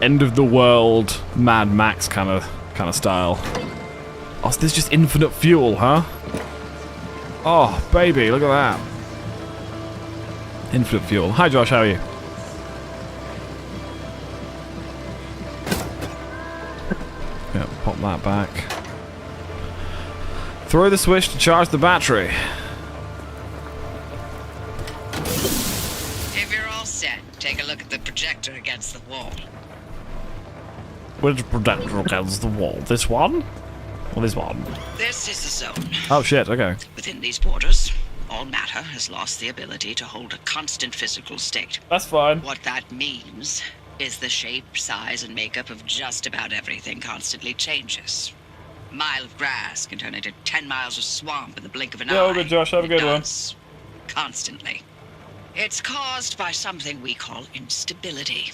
end of the world Mad Max kind of style. Oh, so there's just infinite fuel, huh? Oh, baby, look at that. Infinite fuel. Hi, Josh, how are you? Yeah, pop that back. Throw the switch to charge the battery. If you're all set, take a look at the projector against the wall. Which projector against the wall? This one? Or this one? This is the zone. Oh shit, okay. Within these borders, all matter has lost the ability to hold a constant physical state. That's fine. What that means is the shape, size, and makeup of just about everything constantly changes. A mile of grass can turn into 10 miles of swamp in the blink of an eye. Good, Josh. Have a good one. Constantly. It's caused by something we call instability.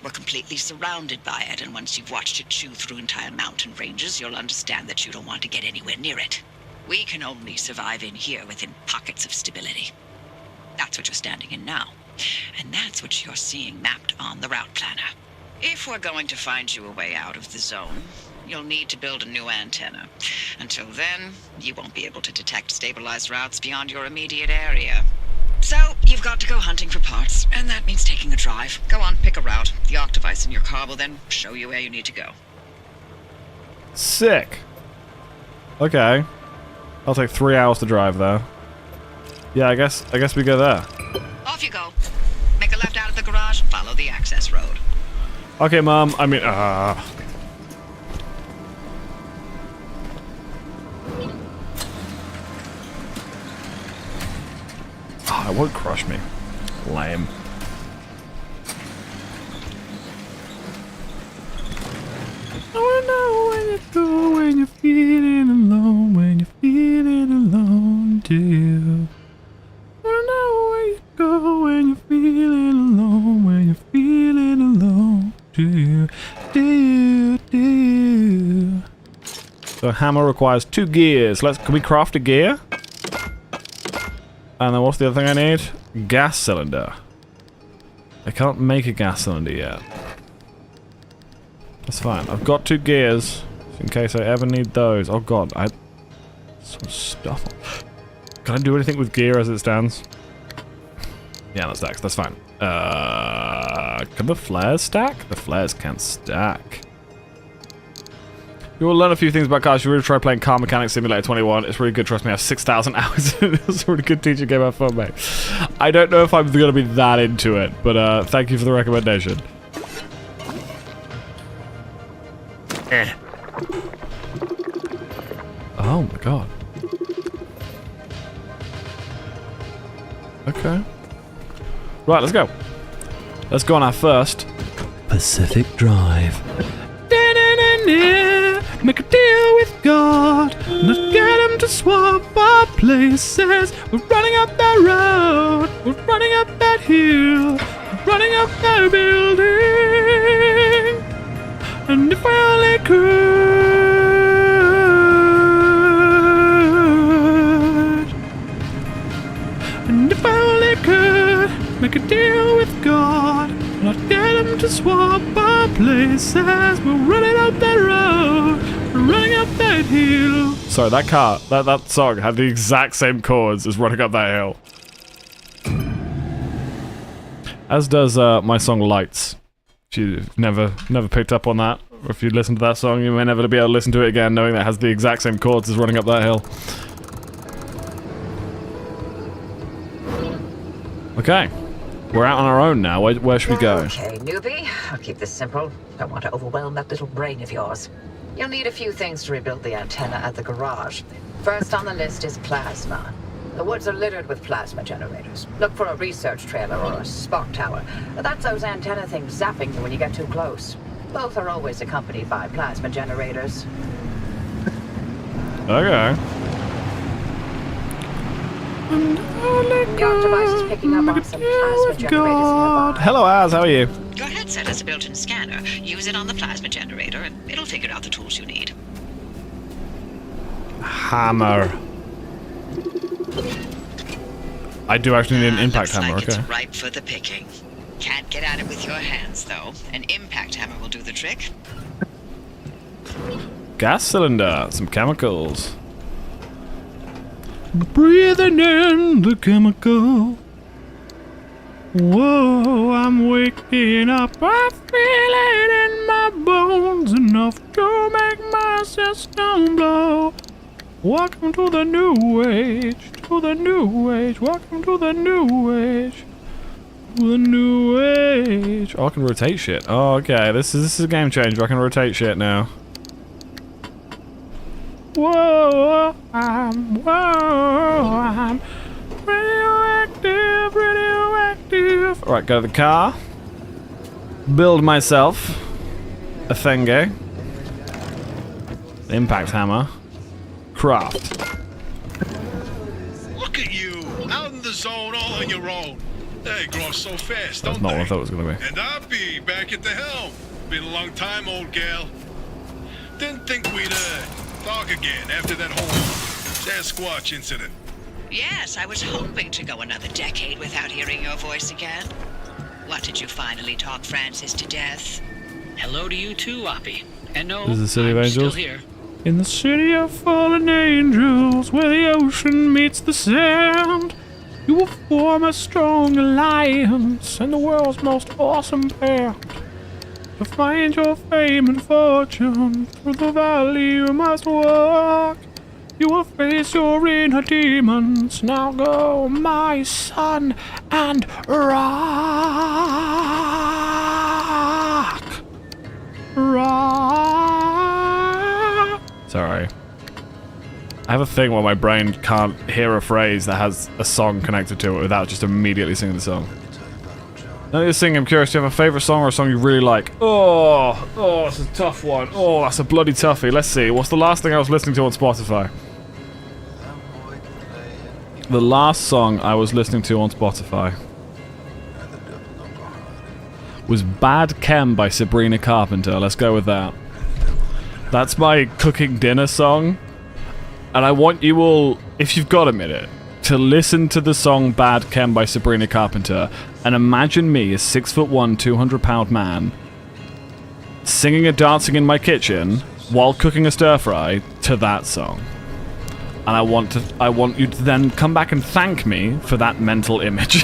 We're completely surrounded by it, and once you've watched it chew through entire mountain ranges, you'll understand that you don't want to get anywhere near it. We can only survive in here within pockets of stability. That's what you're standing in now. And that's what you're seeing mapped on the route planner. If we're going to find you a way out of the zone, you'll need to build a new antenna. Until then, you won't be able to detect stabilized routes beyond your immediate area. So, you've got to go hunting for parts, and that means taking a drive. Go on, pick a route. The Arc device in your car will then show you where you need to go. Sick. Okay. I'll take 3 hours to drive there. Yeah, I guess we go there. Off you go. Make a left out of the garage and follow the access road. Okay, Mom. I mean, Oh, it won't crush me. Lame. I wanna know when you go, when you're feeling alone, when you're feeling alone, dear. I wanna know where you go when you're feeling alone, when you're feeling alone, dear, dear. So hammer requires 2 gears. Can we craft a gear? And then what's the other thing I need? Gas cylinder. I can't make a gas cylinder yet. That's fine. I've got 2 gears in case I ever need those. Oh god, some stuff. Can I do anything with gear as it stands? Yeah, that stacks. That's fine. Can the flares stack? The flares can't stack. You will learn a few things about cars. You really try playing Car Mechanic Simulator 21. It's really good. Trust me, I have 6,000 hours. It's a really good teaching game. Have fun, mate. I don't know if I'm going to be that into it, but thank you for the recommendation. Oh my god. Okay. Right, let's go. Let's go on our first Pacific Drive. Make a deal with God, not get him to swap our places. We're running up that road, we're running up that hill, we're running up that building. And if I only could, and if I only could, make a deal with God, not get him to swap our places. We're running up that road, we're running up that hill. Sorry, that car, that song had the exact same chords as Running Up That Hill. As does my song Lights. If you've never picked up on that, or if you listen to that song, you may never be able to listen to it again knowing that it has the exact same chords as Running Up That Hill. Okay. We're out on our own now. Where should we go? Okay, newbie. I'll keep this simple. Don't want to overwhelm that little brain of yours. You'll need a few things to rebuild the antenna at the garage. First on the list is plasma. The woods are littered with plasma generators. Look for a research trailer or a spot tower. That's those antenna things zapping you when you get too close. Both are always accompanied by plasma generators. Okay. Your device is picking up on some plasma generators nearby. Hello, Az. How are you? Your headset has a built-in scanner. Use it on the plasma generator, and it'll figure out the tools you need. Hammer. I do actually need an impact Looks hammer. like Okay. it's ripe for the picking. Can't get at it with your hands, though. An impact hammer will do the trick. Gas cylinder. Some chemicals. Breathing in the chemical. Whoa, I'm waking up. I feel it in my bones enough to make my system blow. Welcome to the new age, to the new age. Welcome to the new age, to the new age. Oh, I can rotate shit. Oh, okay. This is a game changer. I can rotate shit now. Whoa, I'm radioactive, radioactive. Alright, go to the car. Build myself a thingy. Impact hammer. Craft. Look at you, out in the zone all on your own. They grow so fast, That's don't not they? what I thought it was going to be. And I'll be back at the helm. Been a long time, old gal. Didn't think we'd talk again after that whole Sasquatch incident. Yes, I was hoping to go another decade without hearing your voice again. What, did you finally talk Francis to death? Hello to you too, Oppie. And no, This is the City of I'm Angels? still here. In the city of fallen angels, where the ocean meets the sand, you will form a strong alliance and the world's most awesome band. To find your fame and fortune, through the valley you must walk. You will face your inner demons. Now go, my son, and rock. Rock. Sorry. I have a thing where my brain can't hear a phrase that has a song connected to it without just immediately singing the song. Now you're singing, I'm curious, do you have a favourite song or a song you really like? Oh, it's a tough one. Oh, that's a bloody toughie. Let's see, what's the last thing I was listening to on Spotify? The last song I was listening to on Spotify was Bad Chem by Sabrina Carpenter. Let's go with that. That's my cooking dinner song. And I want you all, if you've got a minute, to listen to the song Bad Chem by Sabrina Carpenter and imagine me, a 6'1", 200-pound man, singing and dancing in my kitchen while cooking a stir fry to that song. And I want you to then come back and thank me for that mental image.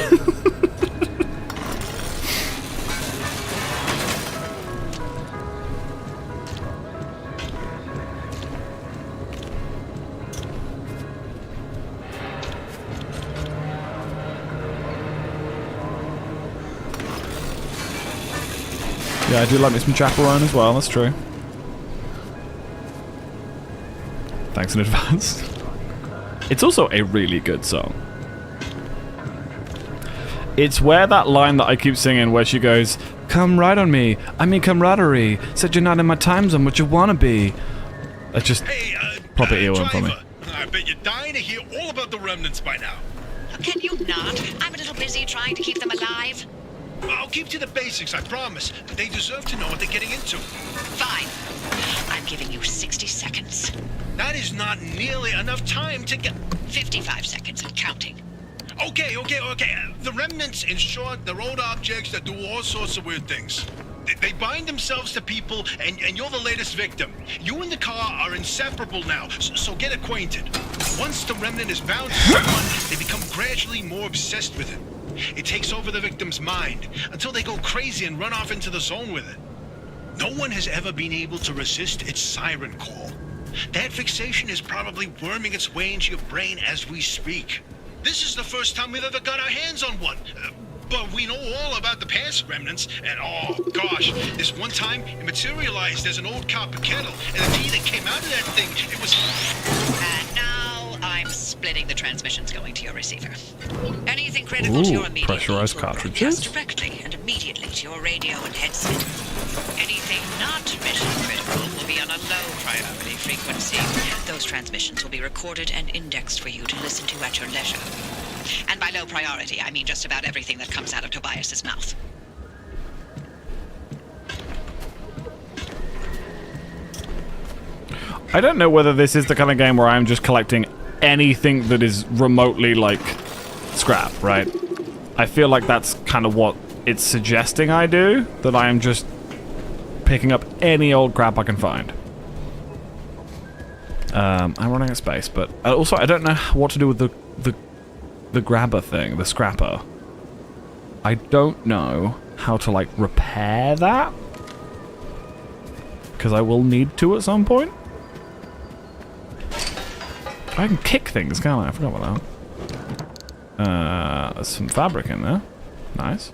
Yeah, I do like me some Chapel Roan as well, that's true. Thanks in advance. It's also a really good song. It's where that line that I keep singing where she goes, "Come right on me, I mean camaraderie, said you're not in my time zone, but you wanna be." That's just proper earworm for me. Driver, I bet you're dying to hear all about the remnants by now. Can you not? I'm a little busy trying to keep them alive. I'll keep to the basics, I promise. They deserve to know what they're getting into. Fine. I'm giving you 60 seconds. That is not nearly enough time to get... 55 seconds and counting. Okay. The remnants, in short, they're old objects that do all sorts of weird things. They bind themselves to people, and you're the latest victim. You and the car are inseparable now, so get acquainted. Once the remnant is bound to someone, they become gradually more obsessed with it. It takes over the victim's mind, until they go crazy and run off into the zone with it. No one has ever been able to resist its siren call. That fixation is probably worming its way into your brain as we speak. This is the first time we've ever got our hands on one. But we know all about the past remnants, and oh gosh, this one time it materialized as an old copper kettle, and the tea that came out of that thing, it was... And now I'm splitting the transmissions going to your receiver. Anything critical to your immediate pressurized needs will cartridges. broadcast directly and immediately to your radio and headset. Anything not mission critical will be on a low priority frequency. Those transmissions will be recorded and indexed for you to listen to at your leisure. And by low priority, I mean just about everything that comes out of Tobias's mouth. I don't know whether this is the kind of game where I'm just collecting anything that is remotely, like, scrap, right? I feel like that's kind of what it's suggesting I do, that I am just picking up any old crap I can find. I'm running out of space, but also I don't know what to do with the grabber thing, the scrapper. I don't know how to, like, repair that, because I will need to at some point. I can kick things, can't I? I forgot about that. There's some fabric in there. Nice.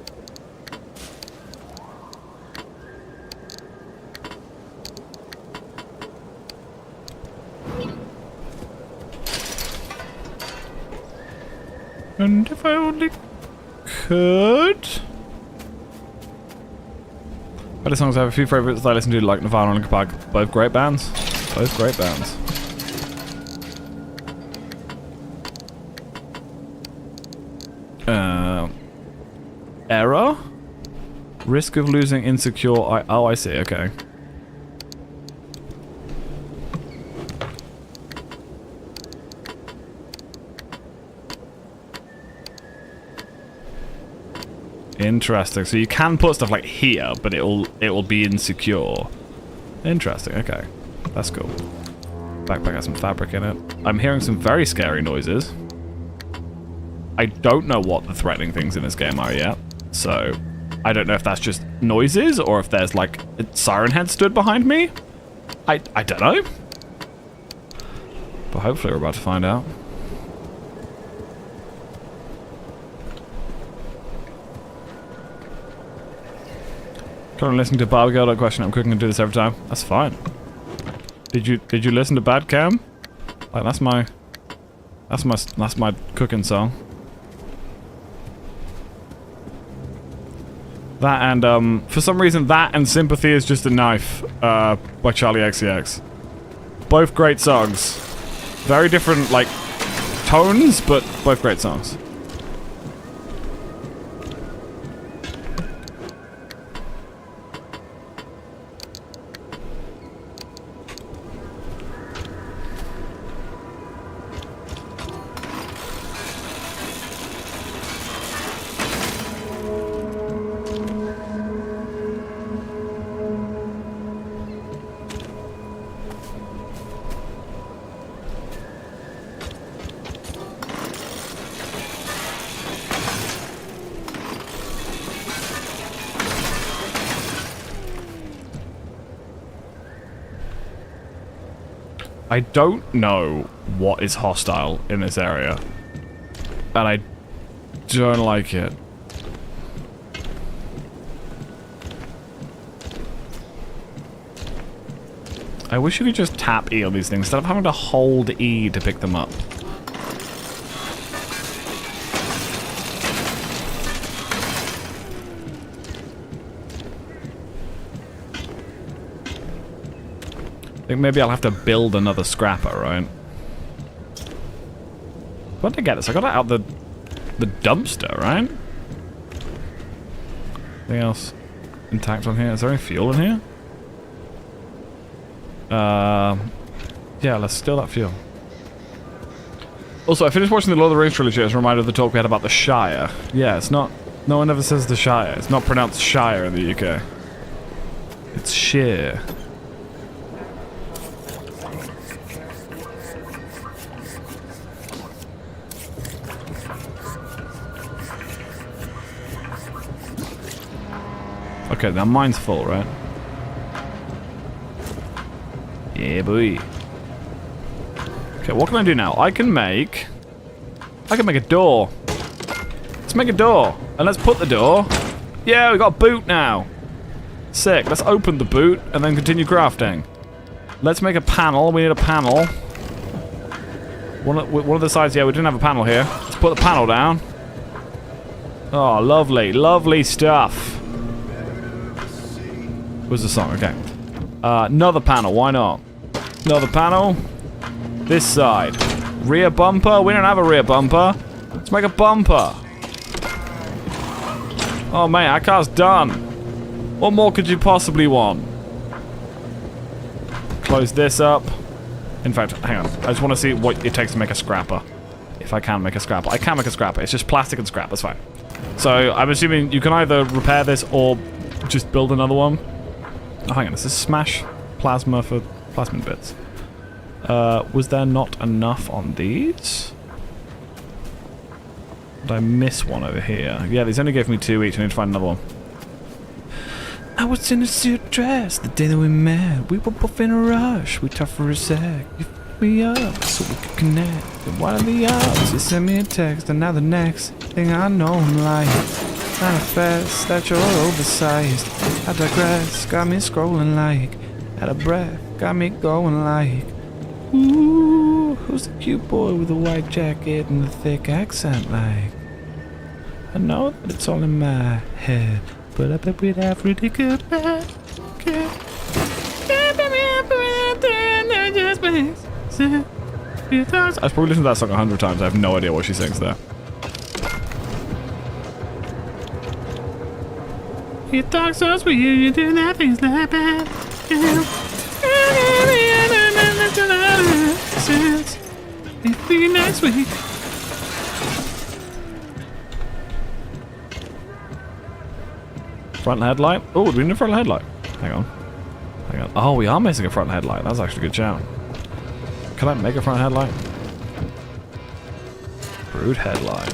And if I only could... Other songs I have a few favourites that I listen to, like Nirvana and Linkin Park. Both great bands. Both great bands. Error? Risk of losing insecure... oh, I see, okay. Interesting. So you can put stuff like here, but it will be insecure. Interesting, okay. That's cool. Backpack has some fabric in it. I'm hearing some very scary noises. I don't know what the threatening things in this game are yet. So, I don't know if that's just noises or if there's like a siren head stood behind me. I don't know. But hopefully we're about to find out. Currently listening to Barbecue, don't question it. I'm cooking and do this every time. That's fine. Did you listen to Bad Cam? Like that's my cooking song. That and for some reason that and Sympathy is Just a Knife by Charlie XCX. Both great songs. Very different like tones, but both great songs. I don't know what is hostile in this area, and I don't like it. I wish you could just tap E on these things instead of having to hold E to pick them up. I think maybe I'll have to build another scrapper, right? Where did I get this? I got it out the dumpster, right? Anything else intact on here? Is there any fuel in here? Yeah, let's steal that fuel. Also, I finished watching the Lord of the Rings trilogy as a reminder of the talk we had about the Shire. Yeah, it's not... No one ever says the Shire. It's not pronounced Shire in the UK. It's Sheer. Okay, now mine's full, right? Yeah, boy. Okay, what can I do now? I can make I can make a door. Let's make a door. And let's put the door. Yeah, we got a boot now. Sick. Let's open the boot and then continue crafting. Let's make a panel. We need a panel. One of the sides, yeah, we didn't have a panel here. Let's put the panel down. Oh, lovely. Lovely stuff. Where's the song? Okay. Another panel. Why not? Another panel. This side. Rear bumper. We don't have a rear bumper. Let's make a bumper. Oh, man. Our car's done. What more could you possibly want? Close this up. In fact, hang on. I just want to see what it takes to make a scrapper. If I can make a scrapper. I can make a scrapper. It's just plastic and scrap. That's fine. So, I'm assuming you can either repair this or just build another one. Oh, hang on. This is smash plasma for plasmid bits. Was there not enough on these? Did I miss one over here? Yeah, these only gave me 2 each. I need to find another one. I was in a suit dress the day that we met. We were both in a rush. We talked for a sec. You f***ed me up so we could connect. And one of the odds, you sent me a text. And now the next thing I know I'm lying. Manifest that you're oversized. I digress, got me scrolling like. Out of breath, got me going like. Ooh, who's the cute boy with the white jacket and the thick accent like? I know that it's all in my head. But I bet we'd have really good bad. I've probably listened to that song 100 times. I have no idea what she sings there. You talk so sweet, you do nothing's that bad. Maybe next week. Front headlight? Oh, do we need a front headlight? Hang on. Hang on. Oh, we are missing a front headlight. That's actually a good shout. Can I make a front headlight? Brood headlight.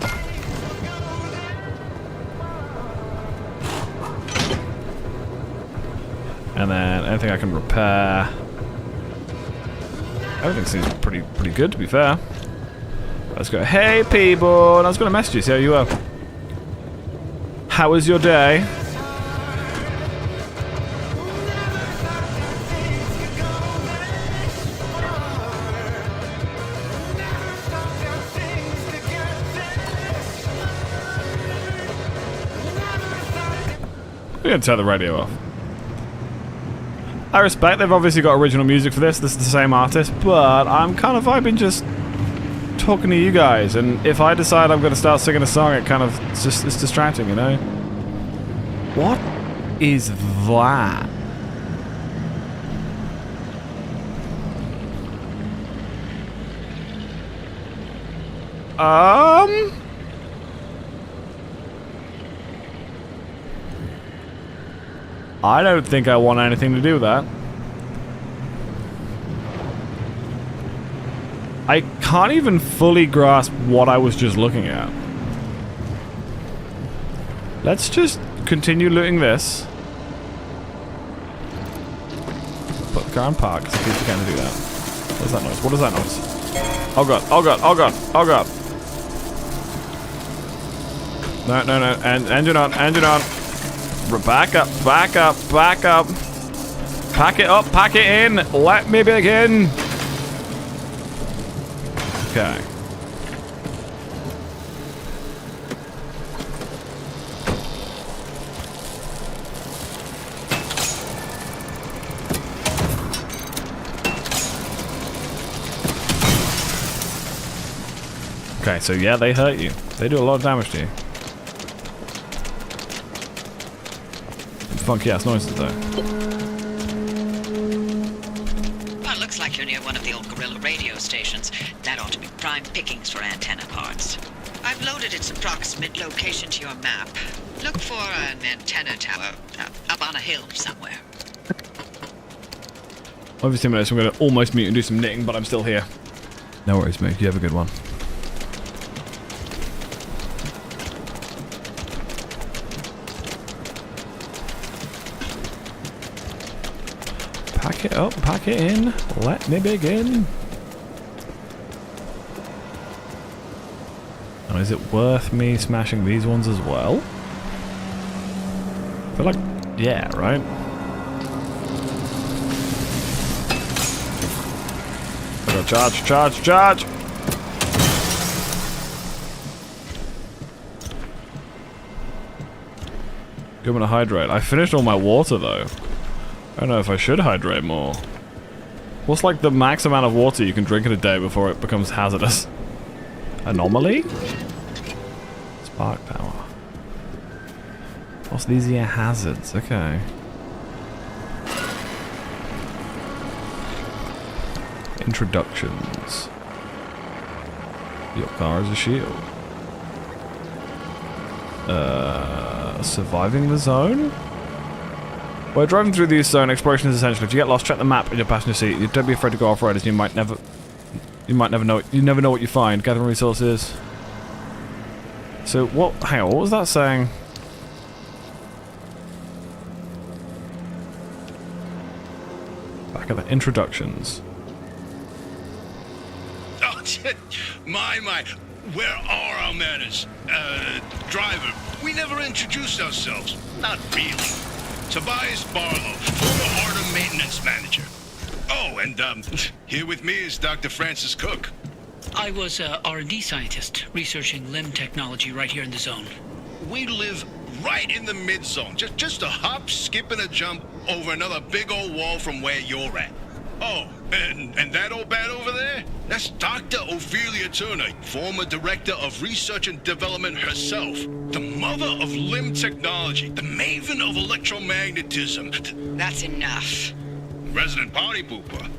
And then anything I can repair. Everything seems pretty good, to be fair. Let's go. Hey, people! And I was going to message you, see how you were. How was your day? We're going to turn the radio off. I respect they've obviously got original music for this. This is the same artist, but I'm kind of vibing just talking to you guys. And if I decide I'm going to start singing a song, it kind of it's distracting, you know? What is that? I don't think I want anything to do with that. I can't even fully grasp what I was just looking at. Let's just continue looting this. Put the car in park, because I keep forgetting to do that. What's that noise? What is that noise? Oh god, oh god, oh god, oh god. No, no, no, and engine on, engine on. Back up, back up, back up. Pack it up, pack it in. Let me begin. Okay. Okay, so yeah, they hurt you. They do a lot of damage to you. Funky ass noises though. Well, looks like you're near one of the old Gorilla radio stations. That ought to be prime pickings for antenna parts. I've loaded its approximate location to your map. Look for an antenna tower up on a hill somewhere. Obviously, I'm going to almost mute and do some knitting, but I'm still here. No worries, mate. You have a good one. Pack it up, pack it in. Let me begin. Now, is it worth me smashing these ones as well? I feel like, yeah, right? Okay, charge, charge, charge! Give me to hydrate. I finished all my water though. I don't know if I should hydrate more. What's like the max amount of water you can drink in a day before it becomes hazardous? Anomaly? Spark power. What's these here hazards? Okay. Introductions. Your car is a shield. Surviving the zone? While driving through the zone, exploration is essential. If you get lost, check the map in your passenger seat. You don't be afraid to go off-road, as you might never know. You never know what you find. Gathering resources. So what? Hang on. What was that saying? Back at the introductions. Oh, my. Where are our manners? Driver, we never introduced ourselves. Not really. Tobias Barlow, former Artem maintenance manager. Oh, and here with me is Dr. Francis Cook. I was a R&D scientist researching limb technology right here in the zone. We live right in the mid-zone. Just a hop, skip, and a jump over another big old wall from where you're at. Oh, and that old bat over there? That's Dr. Ophelia Turner, former director of research and development herself. The mother of limb technology, the maven of electromagnetism. That's enough. Resident party pooper.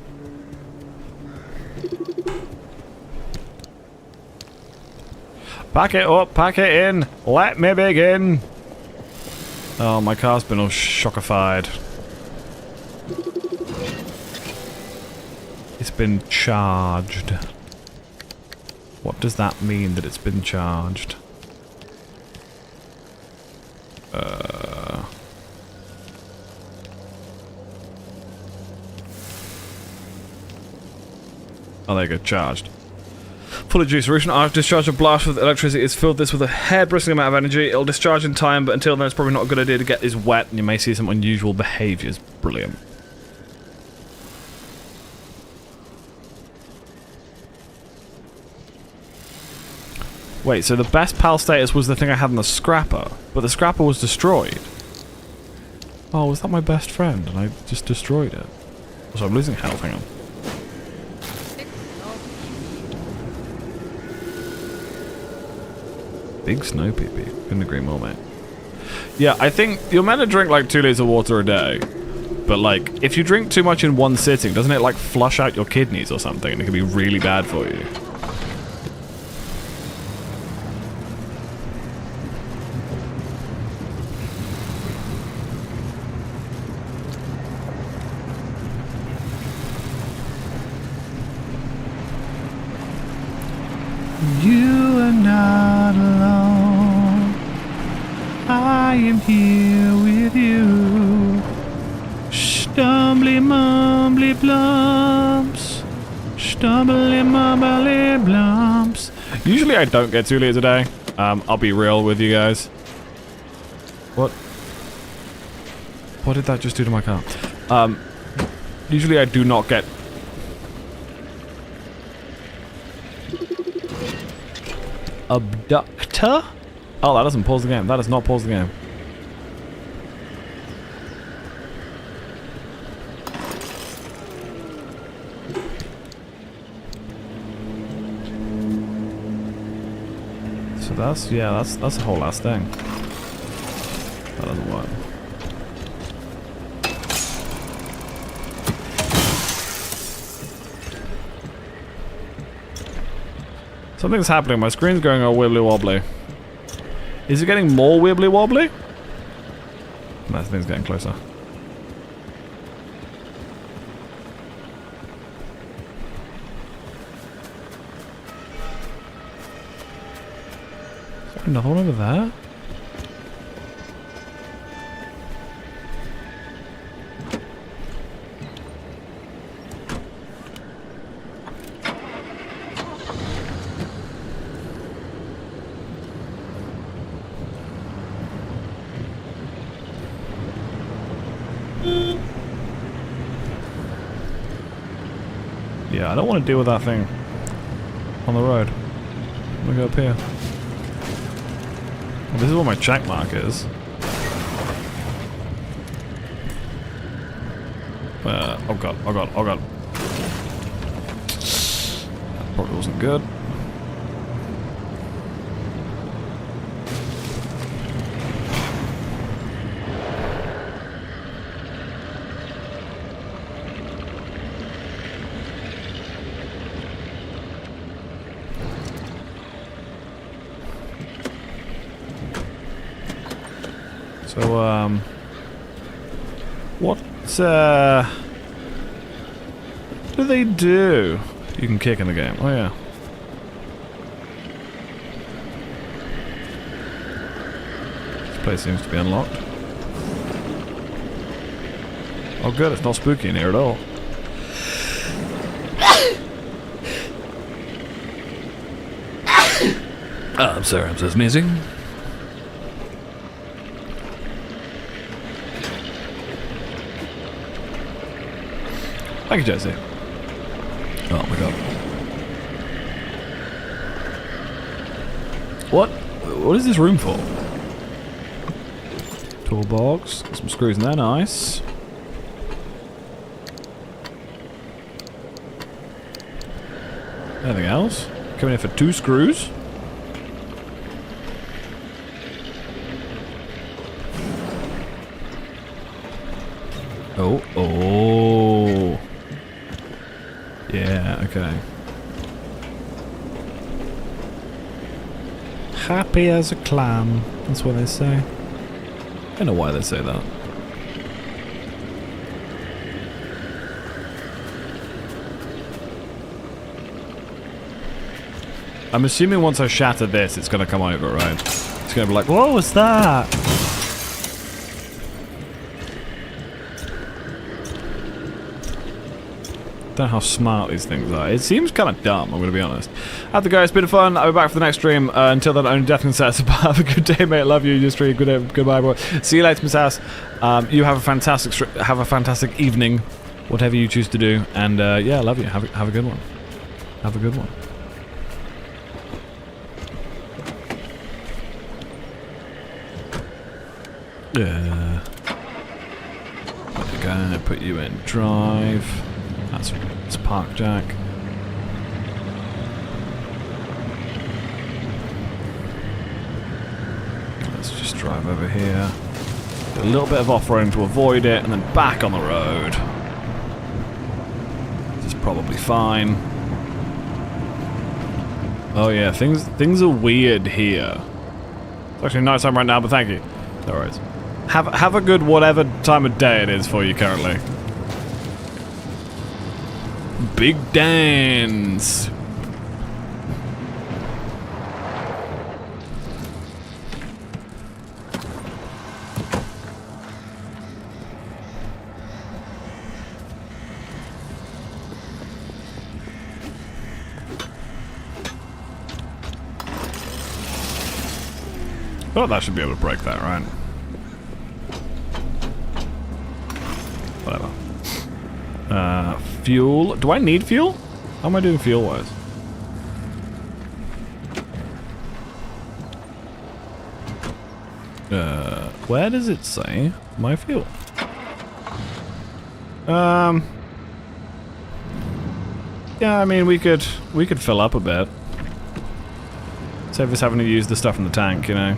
Pack it up, pack it in. Let me begin. Oh, my car's been all shockified. It's been charged. What does that mean that it's been charged? Oh, there you go, charged. Full of juice. Solution. I've discharged a blast with electricity. It's filled this with a hair-bristling amount of energy. It'll discharge in time, but until then it's probably not a good idea to get this wet, and you may see some unusual behaviours. Brilliant. Wait, so the best pal status was the thing I had in the scrapper, but the scrapper was destroyed. Oh, was that my best friend and I just destroyed it? So I'm losing health, hang on. Big snow pee-pee. Couldn't agree more, mate. Yeah, I think you're meant to drink like 2 liters of water a day. But like, if you drink too much in one sitting, doesn't it like flush out your kidneys or something? And it can be really bad for you. You are not alone. I am here with you. Stumbly mumbly blumps. Stumbly mumbly blumps. Usually I don't get 2 liters a day. I'll be real with you guys. What? What did that just do to my car? Usually I do not get... Abductor? Oh, that doesn't pause the game. That does not pause the game. So that's, yeah, that's the whole last thing. That doesn't work. Something's happening. My screen's going all wibbly wobbly. Is it getting more wibbly wobbly? No, that thing's getting closer. Is there another one over there? Yeah, I don't want to deal with that thing on the road. I'm gonna go up here. Well, this is what my check mark is. Oh god, oh god, oh god. That probably wasn't good. So, what do they do? You can kick in the game. Oh, yeah. This place seems to be unlocked. Oh, good. It's not spooky in here at all. I'm sorry. I'm so sneezing. Thank you, Jesse. Oh my god. What is this room for? Toolbox. Got some screws in there, nice. Anything else? Coming in for 2 screws. Oh. Yeah, okay. Happy as a clam. That's what they say. I don't know why they say that. I'm assuming once I shatter this, it's gonna come over, right? It's gonna be like, what was that? Don't know how smart these things are. It seems kind of dumb, I'm going to be honest. Have to go. It's been fun. I'll be back for the next stream. Until then, only death can set us apart. Have a good day, mate. Love you. You stream. Goodbye, bro. See you later, Miss House. You have a fantastic evening, whatever you choose to do. And yeah, love you. Have a good one. Have a good one. Yeah. Gonna put you in drive. That's park jack. Let's just drive over here. Do a little bit of off-roading to avoid it, and then back on the road. This is probably fine. Oh yeah, things are weird here. It's actually night time right now, but thank you. No worries. Have a good whatever time of day it is for you currently. Big dance. Oh, that should be able to break that, right? Whatever. Fuel. Do I need fuel? How am I doing fuel-wise? Where does it say my fuel? Yeah, I mean, we could fill up a bit. Save us having to use the stuff in the tank, you know.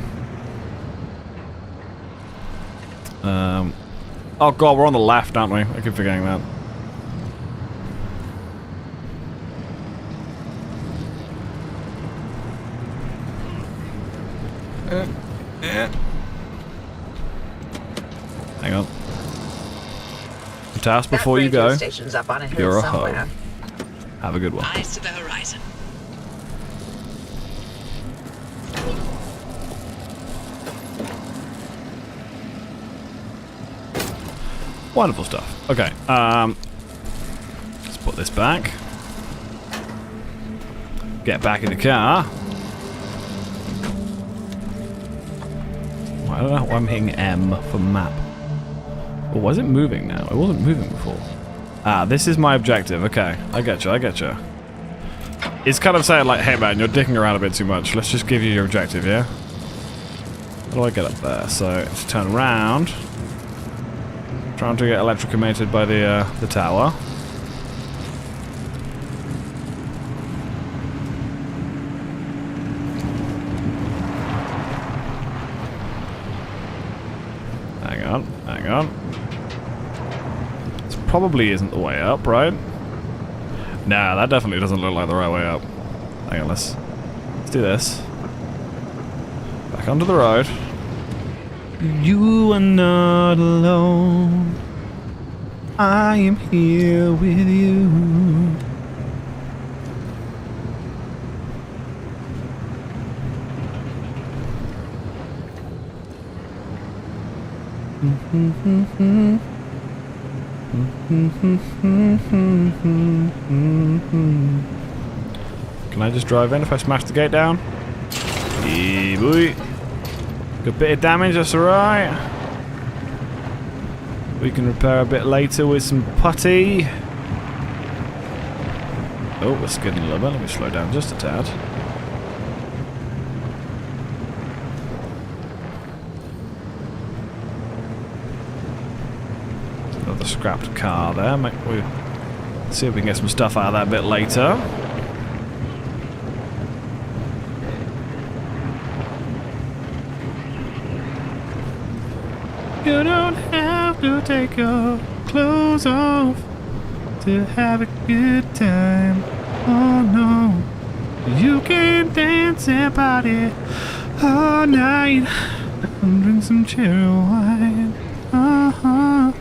Oh god, we're on the left, aren't we? I keep forgetting that. Hang on. Task before you go. Up on a hill You're a somewhere. hoe. Have a good one. Eyes to the horizon. Wonderful stuff. Okay, let's put this back. Get back in the car. I don't know why I'm hitting M for map. Oh, why is it moving now? It wasn't moving before. Ah, this is my objective. Okay, I get you. I get you. It's kind of saying like, hey man, you're dicking around a bit too much. Let's just give you your objective, yeah? How do I get up there? So, to turn around. Trying to get electrocuted by the tower. Hang on. This probably isn't the way up, right? Nah, that definitely doesn't look like the right way up. Hang on, let's do this. Back onto the road. You are not alone. I am here with you. Can I just drive in if I smash the gate down? Yeah, boy. Good bit of damage, that's alright. We can repair a bit later with some putty. Oh, we're skidding a little bit. Let me slow down just a tad. Another scrapped car there. We'll see if we can get some stuff out of that a bit later. You don't have to take your clothes off to have a good time. Oh no, you can dance and party all night and drink some cherry wine. Uh-huh.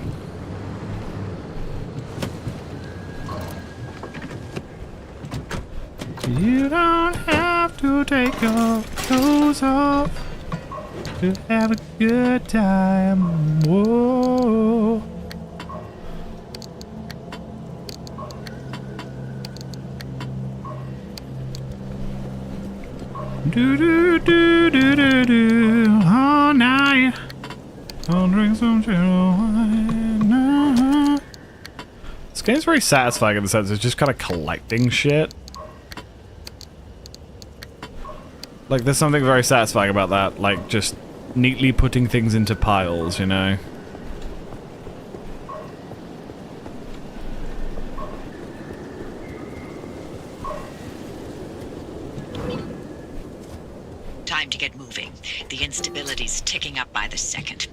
You don't have to take your clothes off to have a good time. Whoa. Do do do do do do all night. I'll drink some cherry wine. This game's very satisfying in the sense it's just kind of collecting shit. Like, there's something very satisfying about that, like, just neatly putting things into piles, you know? Time to get moving. The instability's ticking up by the second.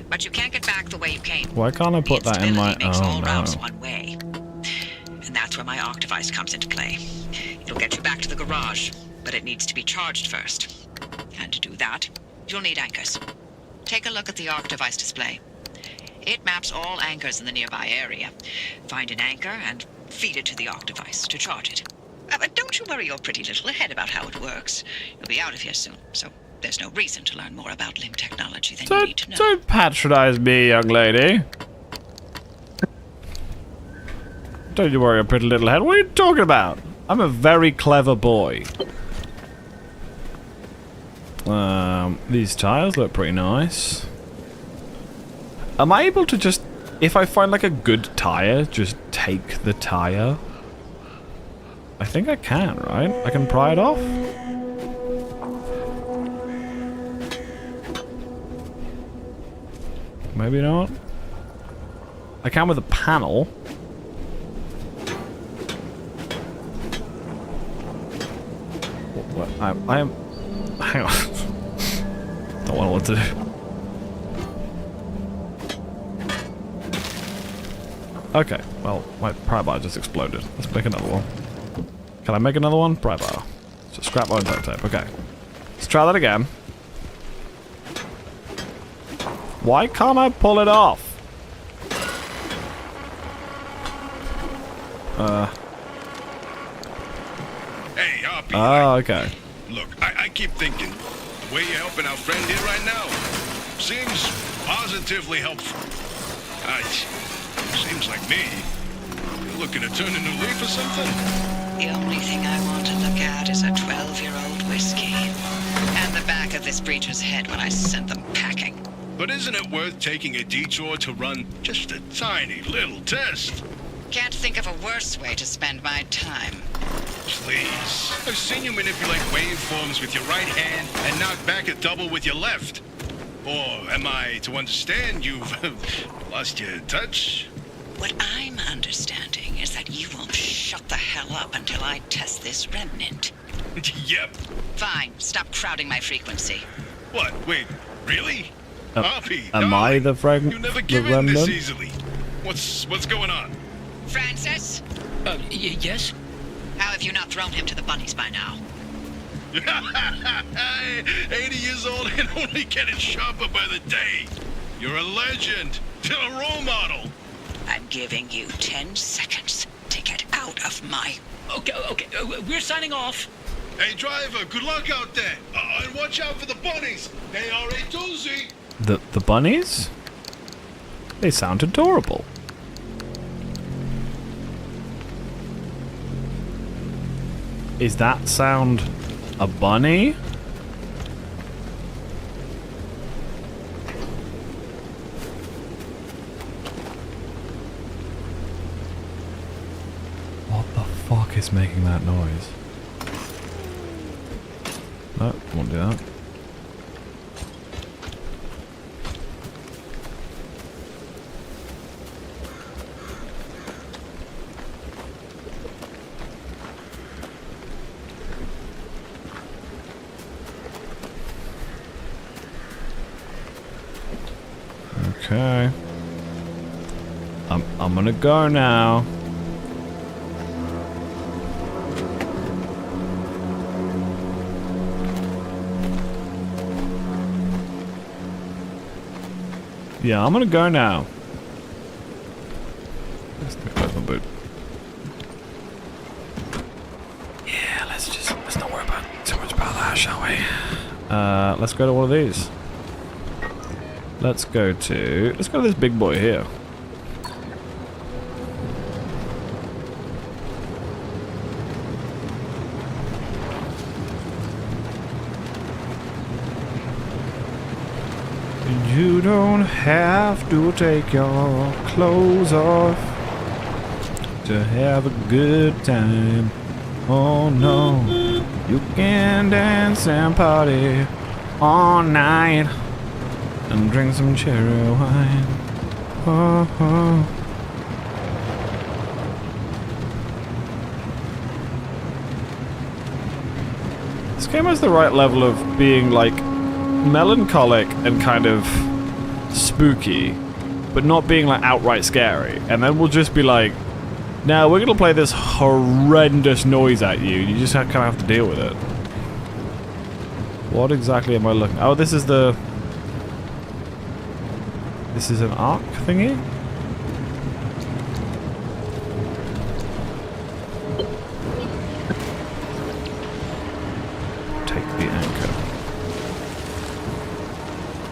But you can't get back the way you came. Why can't I put that in my... Makes all Oh, routes no. one way. And that's where my Octavice comes into play. It'll get you back to the garage, but it needs to be charged first. And to do that, you'll need anchors. Take a look at the Octavice display. It maps all anchors in the nearby area. Find an anchor and feed it to the Octavice to charge it. But don't you worry your pretty little head about how it works. You'll be out of here soon, so there's no reason to learn more about limb technology than you need to know. Don't patronize me, young lady. Don't you worry your pretty little head. What are you talking about? I'm a very clever boy. These tires look pretty nice. Am I able to just, if I find like a good tire, just take the tire? I think I can, right? I can pry it off? Maybe not. I can with a panel. What? I am... Hang on. Don't know what to do. Okay, well, my pry bar just exploded. Let's make another one. Can I make another one? Pry bar. So scrap bar and duct tape. Okay. Let's try that again. Why can't I pull it off? Hey, Hoppy. Oh, okay. Look, I keep thinking, the way you're helping our friend here right now seems positively helpful. Seems like me. You're looking to turn a new leaf or something? The only thing I want to look at is a 12-year-old whiskey. And the back of this breacher's head when I sent them packing. But isn't it worth taking a detour to run just a tiny little test? Can't think of a worse way to spend my time. Please. I've seen you manipulate waveforms with your right hand and knock back a double with your left. Or am I to understand you've lost your touch? What I'm understanding is that you won't shut the hell up until I test this remnant. Yep. Fine, stop crowding my frequency. What? Wait, really? Poppy, Am I the you never give in this remnant? easily. What's going on? Francis? Yes? How have you not thrown him to the bunnies by now? 80 years old and only getting sharper by the day. You're a legend. A role model. I'm giving you 10 seconds to get out of my... Okay, we're signing off. Hey, driver, good luck out there. And watch out for the bunnies. They are a doozy. The bunnies? They sound adorable. Is that sound a bunny? What the fuck is making that noise? No, won't do that. Okay. I'm gonna go now. Yeah, I'm gonna go now. Let's close my boot. Yeah, let's not worry about too much about that, shall we? Let's go to one of these. Let's go to this big boy here. You don't have to take your clothes off to have a good time. Oh no, you can dance and party all night and drink some cherry wine. Oh, oh. This game has the right level of being like melancholic and kind of spooky, but not being like outright scary. And then we'll just be like, now we're gonna play this horrendous noise at you. You just kind of have to deal with it. What exactly am I looking? Oh, this is the... This is an arc thingy? Take the anchor.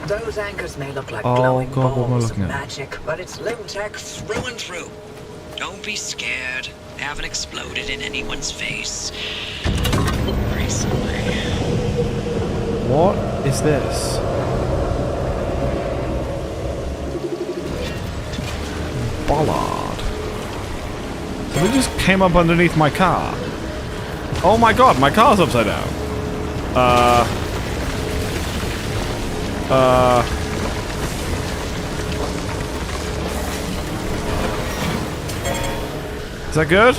Those anchors may look like Oh, glowing God, what am I balls of looking at? magic, but it's Limtech Through and through. Don't be scared. Haven't exploded in anyone's face. Recently. What is this? Bollard. So they just came up underneath my car. Oh my god, my car's upside down. Is that good?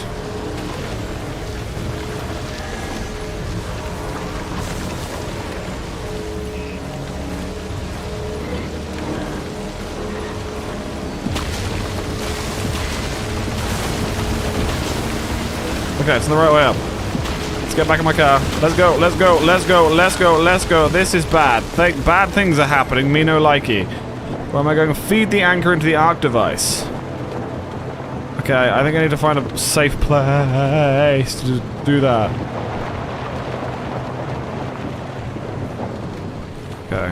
Okay, it's the right way up. Let's get back in my car. Let's go, let's go, let's go, let's go, let's go. This is bad. Bad things are happening. Me no likey. Where am I going? Feed the anchor into the arc device. Okay, I think I need to find a safe place to do that. Okay.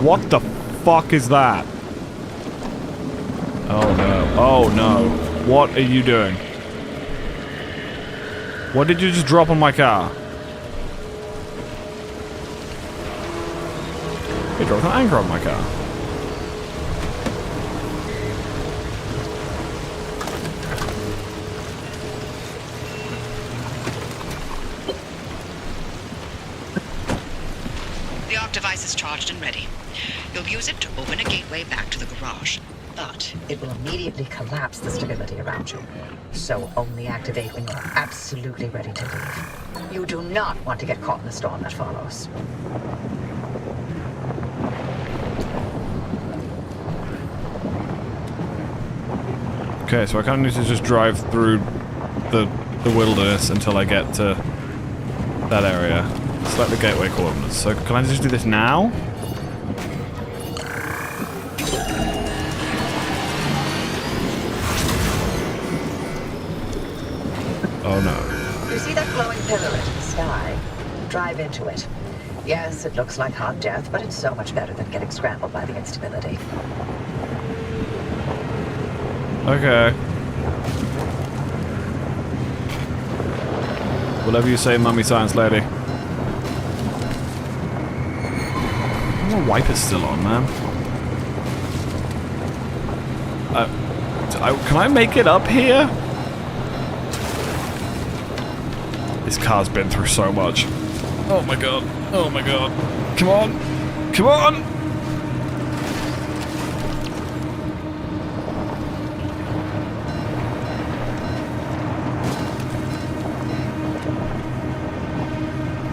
What the fuck is that? Oh no. Oh no. What are you doing? What did you just drop on my car? He dropped an anchor on my car. The arc device is charged and ready. You'll use it to open a gateway back to the garage. But it will immediately collapse the stability around you. So only activate when you're absolutely ready to leave. You do not want to get caught in the storm that follows. Okay, so I kind of need to just drive through the wilderness until I get to that area. Select the gateway coordinates. So can I just do this now? Oh no. You see that glowing pillar in the sky? Drive into it. Yes, it looks like hot death, but it's so much better than getting scrambled by the instability. Okay. Whatever you say, mummy science lady. My wiper's still on, man. Can I make it up here? This car's been through so much. Oh my god. Oh my god. Come on. Come on!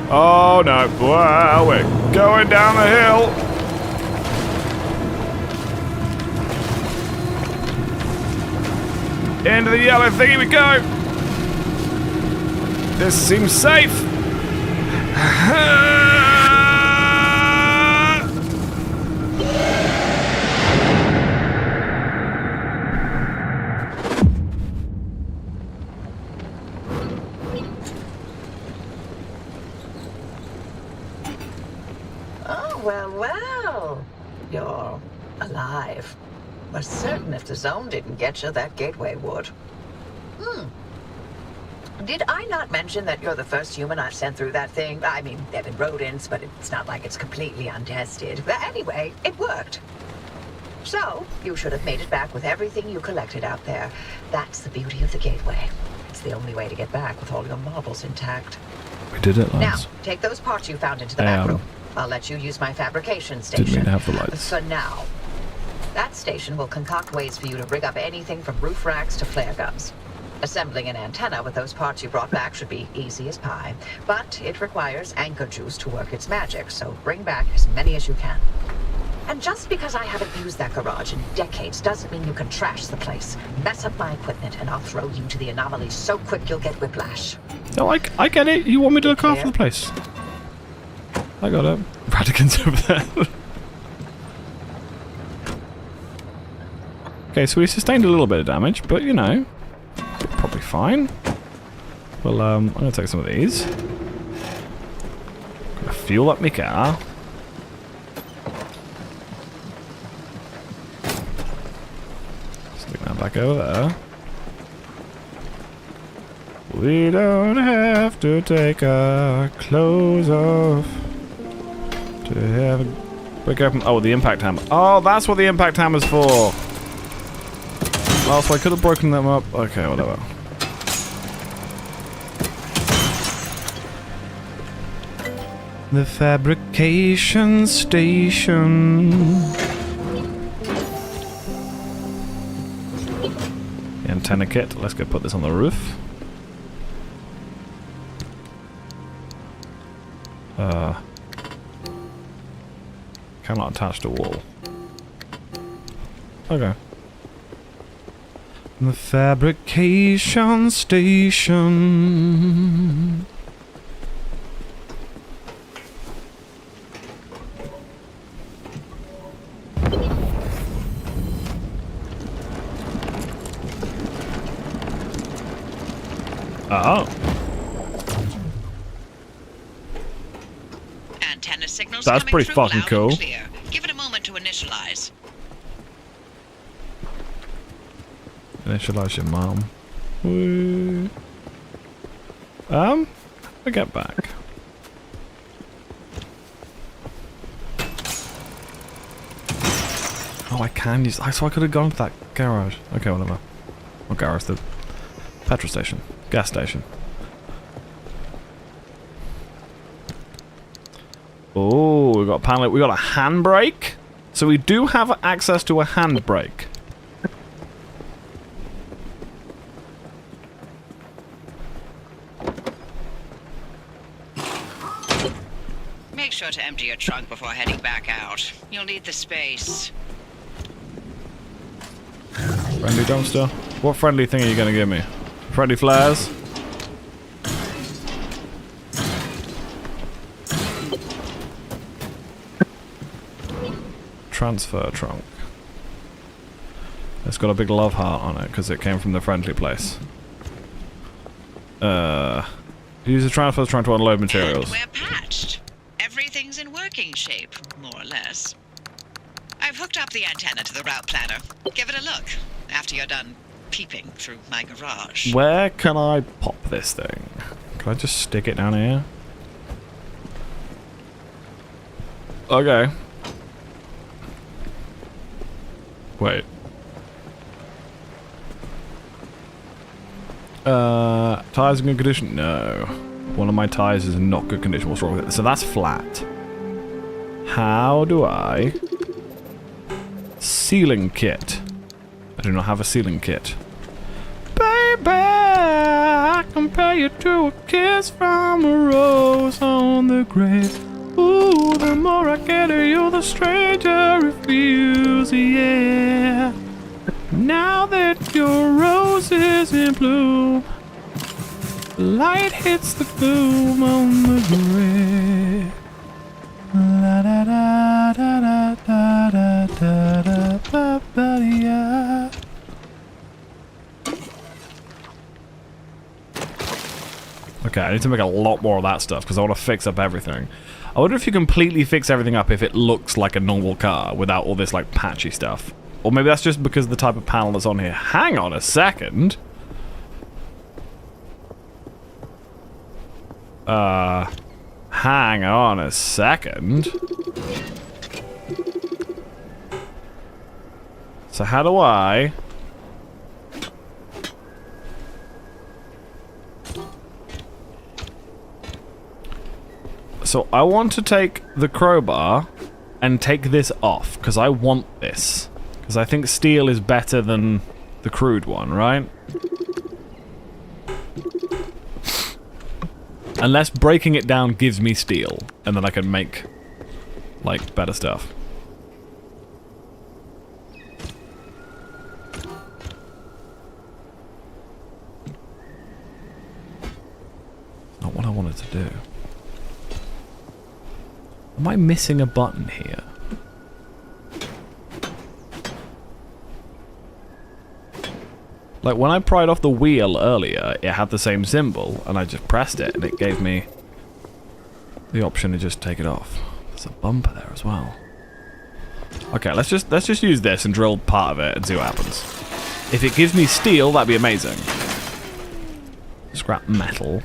Oh no. Wow, we're going down the hill. Into the yellow thingy we go. This seems safe. Oh, well. You're alive. We're certain if the zone didn't get you, that gateway would. Did I not mention that you're the first human I've sent through that thing? I mean, they've been rodents, but it's not like it's completely untested. But anyway, it worked. So, you should have made it back with everything you collected out there. That's the beauty of the gateway. It's the only way to get back with all your marbles intact. We did it, Now, lads. take those parts you found into the back room. I'll let you use my fabrication station. Didn't mean to have the lights. For now. That station will concoct ways for you to rig up anything from roof racks to flare guns. Assembling an antenna with those parts you brought back should be easy as pie, but it requires anchor juice to work its magic, so bring back as many as you can. And just because I haven't used that garage in decades doesn't mean you can trash the place. Mess up my equipment and I'll throw you to the anomalies so quick you'll get whiplash. No, I get it. You want me to look after the place. I got it. Radigan's over there. Okay, so we sustained a little bit of damage, but you know, probably fine. Well, I'm gonna take some of these. Gonna fuel up my car. Stick that back over there. We don't have to take our clothes off to have a break open. Oh, the impact hammer. Oh, that's what the impact hammer's for. Oh, so I could have broken them up. Okay, whatever. The fabrication station. The antenna kit. Let's go put this on the roof. Cannot attach to wall. Okay. The fabrication station. Oh. Antenna signals That's coming pretty through fucking loud cool. and clear. Give it a moment to initialize. Initialize your mom. Woo. I get back. Oh, I can use... So I could have gone to that garage. Okay, whatever. What garage? The petrol station. Gas station. Oh, we got a panel. We got a handbrake. So we do have access to a handbrake. Make sure to empty your trunk before heading back out. You'll need the space. Friendly dumpster. What friendly thing are you going to give me? Friendly flares? Transfer trunk. It's got a big love heart on it because it came from the friendly place. Use the transfer trunk to unload materials. And we're patched. Everything's in working shape, more or less. I've hooked up the antenna to the route planner. Give it a look after you're done peeping through my garage. Where can I pop this thing? Can I just stick it down here? Okay. Wait. Tires in good condition? No. One of my tires is in not good condition. What's wrong with it? So that's flat. How do I... Sealing kit. I do not have a sealing kit. Baby, I compare you to a kiss from a rose on the grave. Ooh, the more I get of you, the stranger it feels, yeah. Now that your rose is in bloom, light hits the gloom on the grave. La da da da da da da da da ba ba ya. Okay, I need to make a lot more of that stuff because I want to fix up everything. I wonder if you completely fix everything up if it looks like a normal car without all this like patchy stuff. Or maybe that's just because of the type of panel that's on here. Hang on a second. Hang on a second. So how do I... So I want to take the crowbar and take this off, because I want this. Because I think steel is better than the crude one, right? Unless breaking it down gives me steel, and then I can make, like, better stuff. Not what I wanted to do. Am I missing a button here? Like, when I pried off the wheel earlier, it had the same symbol, and I just pressed it, and it gave me the option to just take it off. There's a bumper there as well. Okay, let's just use this and drill part of it and see what happens. If it gives me steel, that'd be amazing. Scrap metal.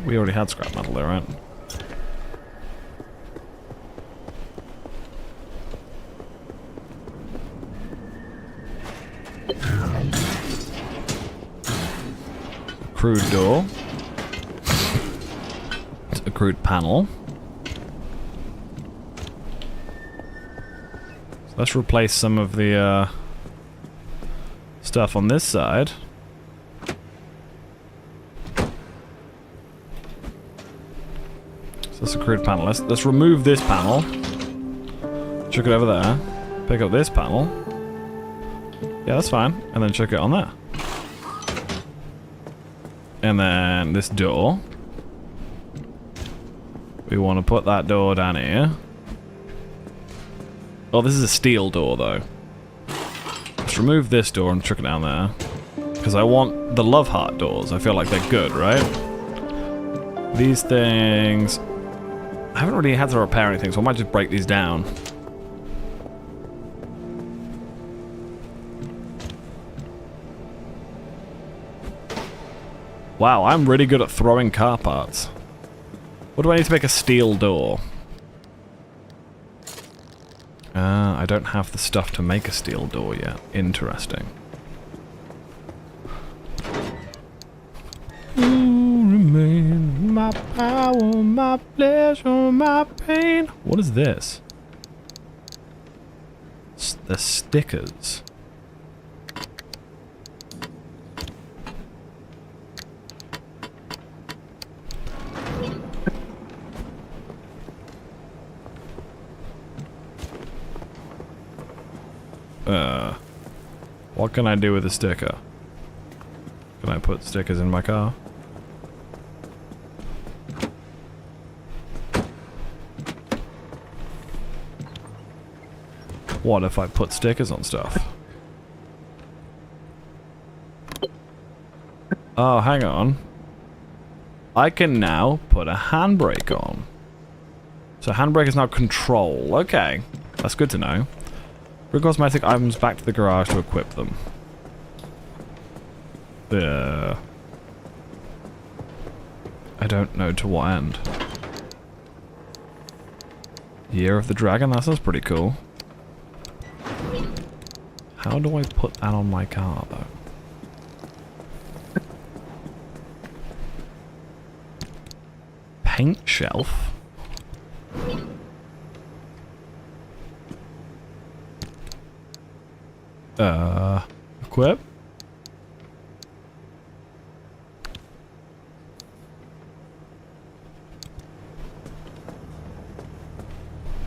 We already had scrap metal there, right? Crude door. It's a crude panel. So let's replace some of the stuff on this side. So that's a crude panel. Let's remove this panel. Chuck it over there. Pick up this panel. Yeah, that's fine. And then chuck it on there. And then this door. We want to put that door down here. Oh, this is a steel door, though. Let's remove this door and chuck it down there. Because I want the love heart doors. I feel like they're good, right? These things... I haven't really had to repair anything, so I might just break these down. Wow, I'm really good at throwing car parts. What do I need to make a steel door? I don't have the stuff to make a steel door yet. Interesting. Remain my power, my pleasure, my pain. What is this? The stickers. What can I do with a sticker? Can I put stickers in my car? What if I put stickers on stuff? Oh, hang on. I can now put a handbrake on. So handbrake is now control. Okay, that's good to know. Bring cosmetic items back to the garage to equip them. I don't know to what end. Year of the Dragon, that sounds pretty cool. How do I put that on my car, though? Paint shelf? Equip?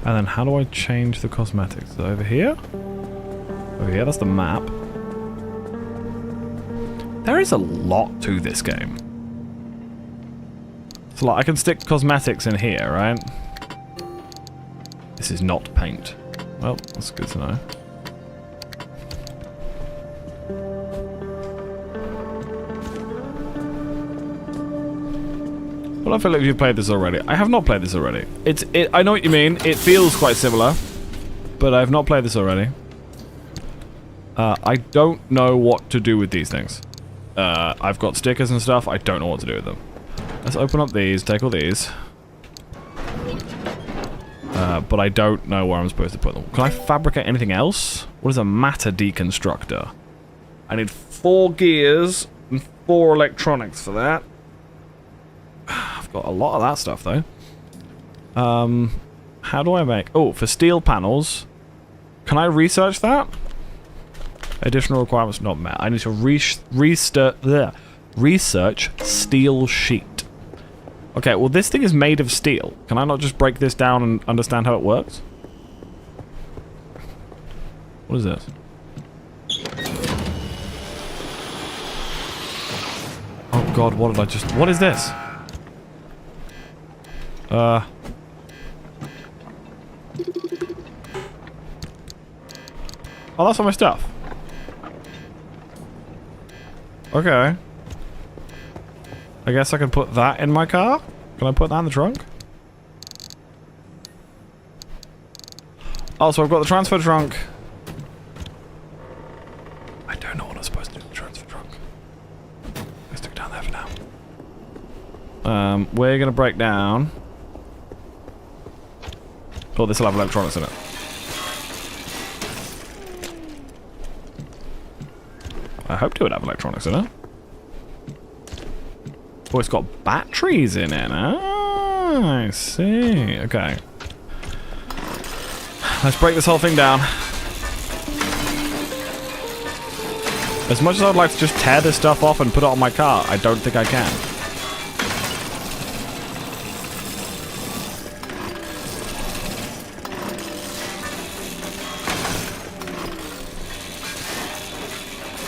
And then how do I change the cosmetics? Is it over here? Over here, that's the map. There is a lot to this game. So like, I can stick cosmetics in here, right? This is not paint. Well, that's good to know. Well, I feel like you've played this already. I have not played this already. I know what you mean. It feels quite similar, but I've not played this already. I don't know what to do with these things. I've got stickers and stuff. I don't know what to do with them. Let's open up these, take all these. But I don't know where I'm supposed to put them. Can I fabricate anything else? What is a matter deconstructor? I need 4 gears and 4 electronics for that. I've got a lot of that stuff, though. How do I make... Oh, for steel panels. Can I research that? Additional requirements not met. I need to research steel sheet. Okay, well this thing is made of steel. Can I not just break this down and understand how it works? What is this? Oh god, what did I just... What is this? Oh, that's all my stuff. Okay. I guess I can put that in my car? Can I put that in the trunk? Oh, so I've got the transfer trunk. I don't know what I'm supposed to do with the transfer trunk. Let's stick it down there for now. We're gonna break down. Oh, this will have electronics in it. I hoped it would have electronics in it. Oh, it's got batteries in it. Ah, I see. Okay. Let's break this whole thing down. As much as I'd like to just tear this stuff off and put it on my car, I don't think I can.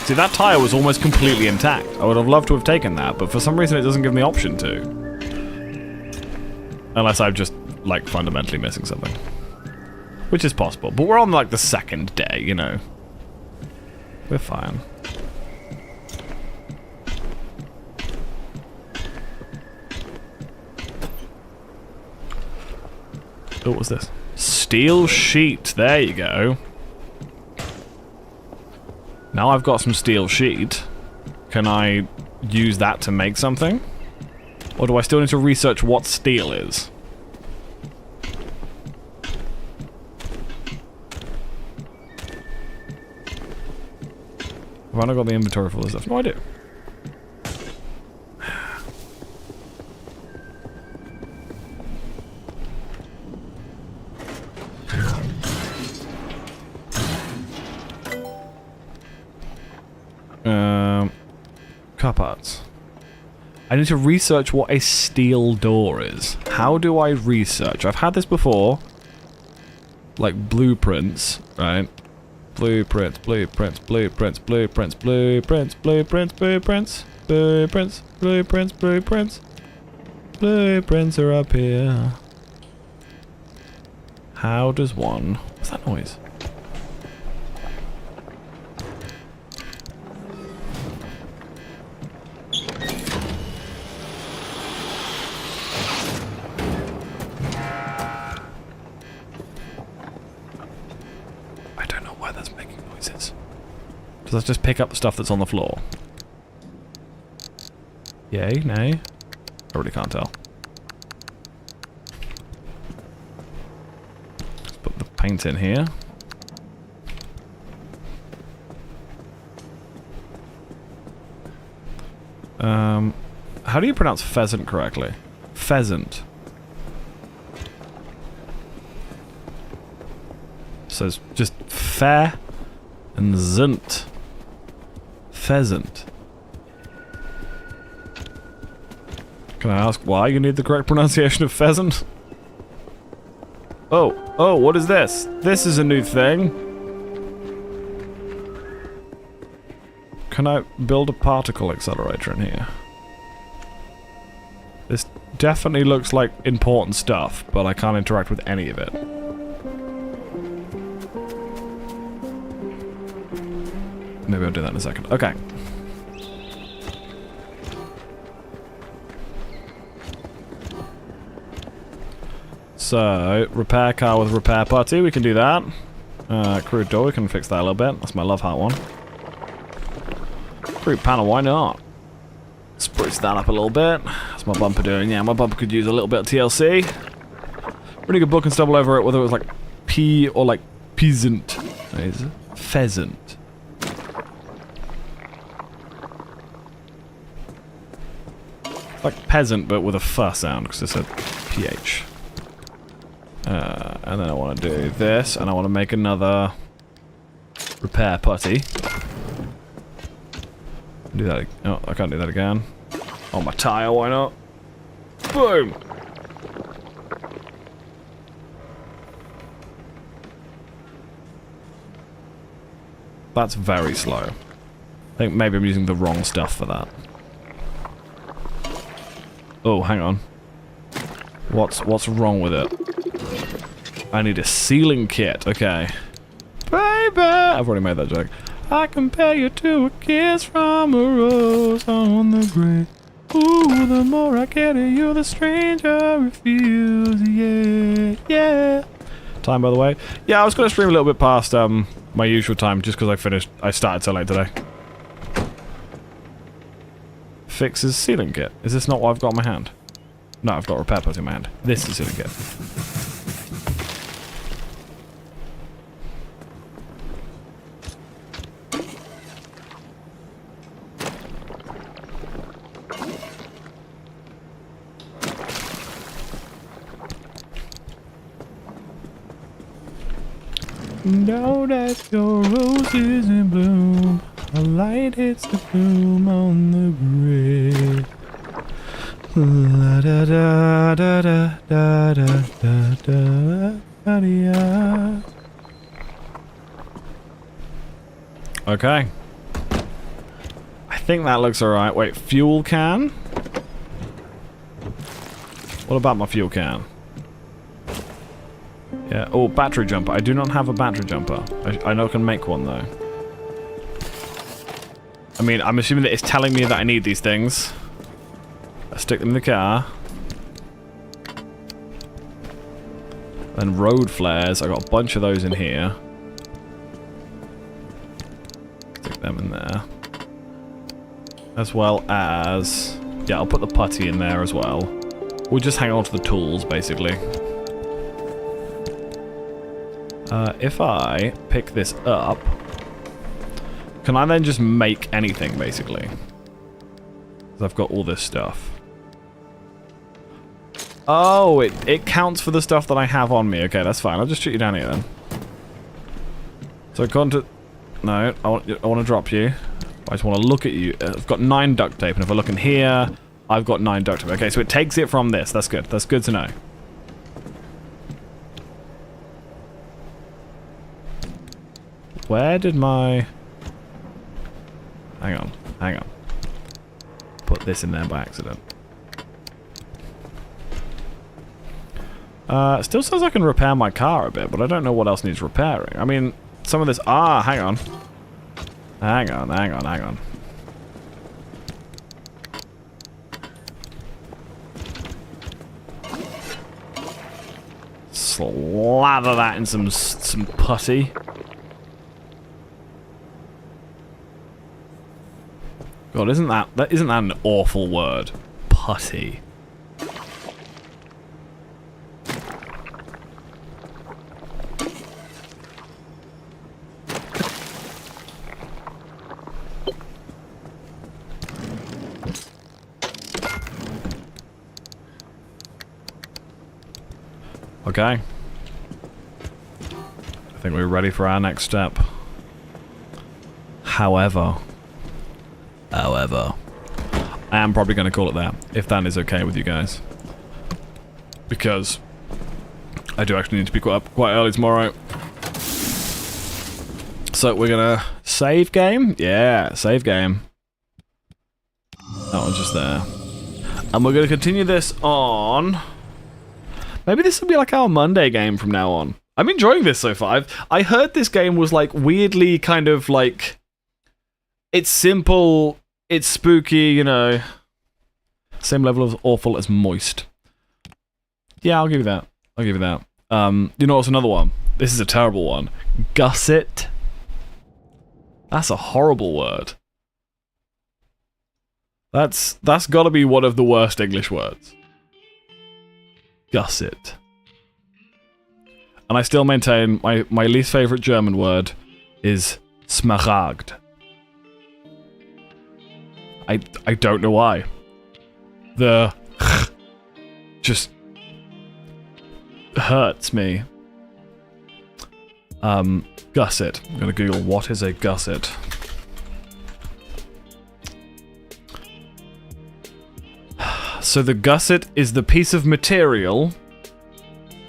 See, that tire was almost completely intact. I would have loved to have taken that, but for some reason it doesn't give me the option to. Unless I'm just, like, fundamentally missing something. Which is possible. But we're on, like, the 2nd day, you know. We're fine. Oh, what's this? Steel sheet. There you go. Now I've got some steel sheet. Can I use that to make something? Or do I still need to research what steel is? Have I not got the inventory for this stuff? No, I do. Car parts. I need to research what a steel door is. How do I research? I've had this before. Like blueprints, right? Blueprints, blueprints, blueprints, blueprints, blueprints, blueprints, blueprints, blueprints, blueprints, blueprints. Blueprints are up here. How does one... What's that noise? Does that just pick up the stuff that's on the floor? Yay, nay? I really can't tell. Let's put the paint in here. How do you pronounce pheasant correctly? Pheasant. So it's just fair and zint. Pheasant. Can I ask why you need the correct pronunciation of pheasant? Oh, what is this? This is a new thing. Can I build a particle accelerator in here? This definitely looks like important stuff, but I can't interact with any of it. Maybe I'll do that in a second. Okay. So, repair car with repair putty, we can do that. Crude door, we can fix that a little bit. That's my love heart one. Crude panel, why not? Spruce that up a little bit. That's my bumper doing. Yeah, my bumper could use a little bit of TLC. Really good book and stumble over it, whether it was like P or like peasant. Pheasant. Like peasant, but with a f sound, because it's a PH. And then I want to do this, and I want to make another repair putty. Do that. Oh, I can't do that again. Oh, my tire, why not? Boom! That's very slow. I think maybe I'm using the wrong stuff for that. Oh, hang on. What's wrong with it? I need a sealing kit. Okay. Baby! I've already made that joke. I compare you to a kiss from a rose on the grave. Ooh, the more I get at you, the stranger it feels. Yeah, yeah. Time, by the way. Yeah, I was going to stream a little bit past my usual time just because I started so late today. Fixes sealing kit. Is this not what I've got in my hand? No, I've got repair putty in my hand. This is sealing kit. Now that your rose is in bloom, a light hits the bloom on the grave. La da da da da da da da da da. Okay. I think that looks alright. Wait, fuel can? What about my fuel can? Yeah. Oh, battery jumper. I do not have a battery jumper. I know I can make one, though. I mean, I'm assuming that it's telling me that I need these things. I stick them in the car. Then road flares. I got a bunch of those in here. Stick them in there. As well as... Yeah, I'll put the putty in there as well. We'll just hang on to the tools, basically. If I pick this up, Can I then just make anything, basically? 'Cause I've got all this stuff. Oh, it counts for the stuff that I have on me. Okay, that's fine. I'll just shoot you down here, then. So according to... No, I want to drop you. I just want to look at you. I've got 9 duct tape, and if I look in here, I've got 9 duct tape. Okay, so it takes it from this. That's good. That's good to know. Where did my... Hang on. Hang on. Put this in there by accident. Still says I can repair my car a bit, but I don't know what else needs repairing. I mean, some of this... Ah, hang on. Hang on, hang on, hang on. Slather that in some putty. God, isn't that an awful word? Putty. Okay. I think we're ready for our next step. However, I am probably going to call it that, if that is okay with you guys. Because I do actually need to be up quite early tomorrow. So we're going to save game? Yeah, save game. That one's just there. And we're going to continue this on... Maybe this will be like our Monday game from now on. I'm enjoying this so far. I heard this game was like weirdly kind of like... It's simple, it's spooky, you know. Same level of awful as moist. Yeah, I'll give you that. I'll give you that. You know what's another one? This is a terrible one. Gusset. That's a horrible word. That's gotta be one of the worst English words. Gusset. And I still maintain my least favorite German word is Smaragd. I don't know why. The just hurts me. Gusset. I'm gonna Google what is a gusset. So the gusset is the piece of material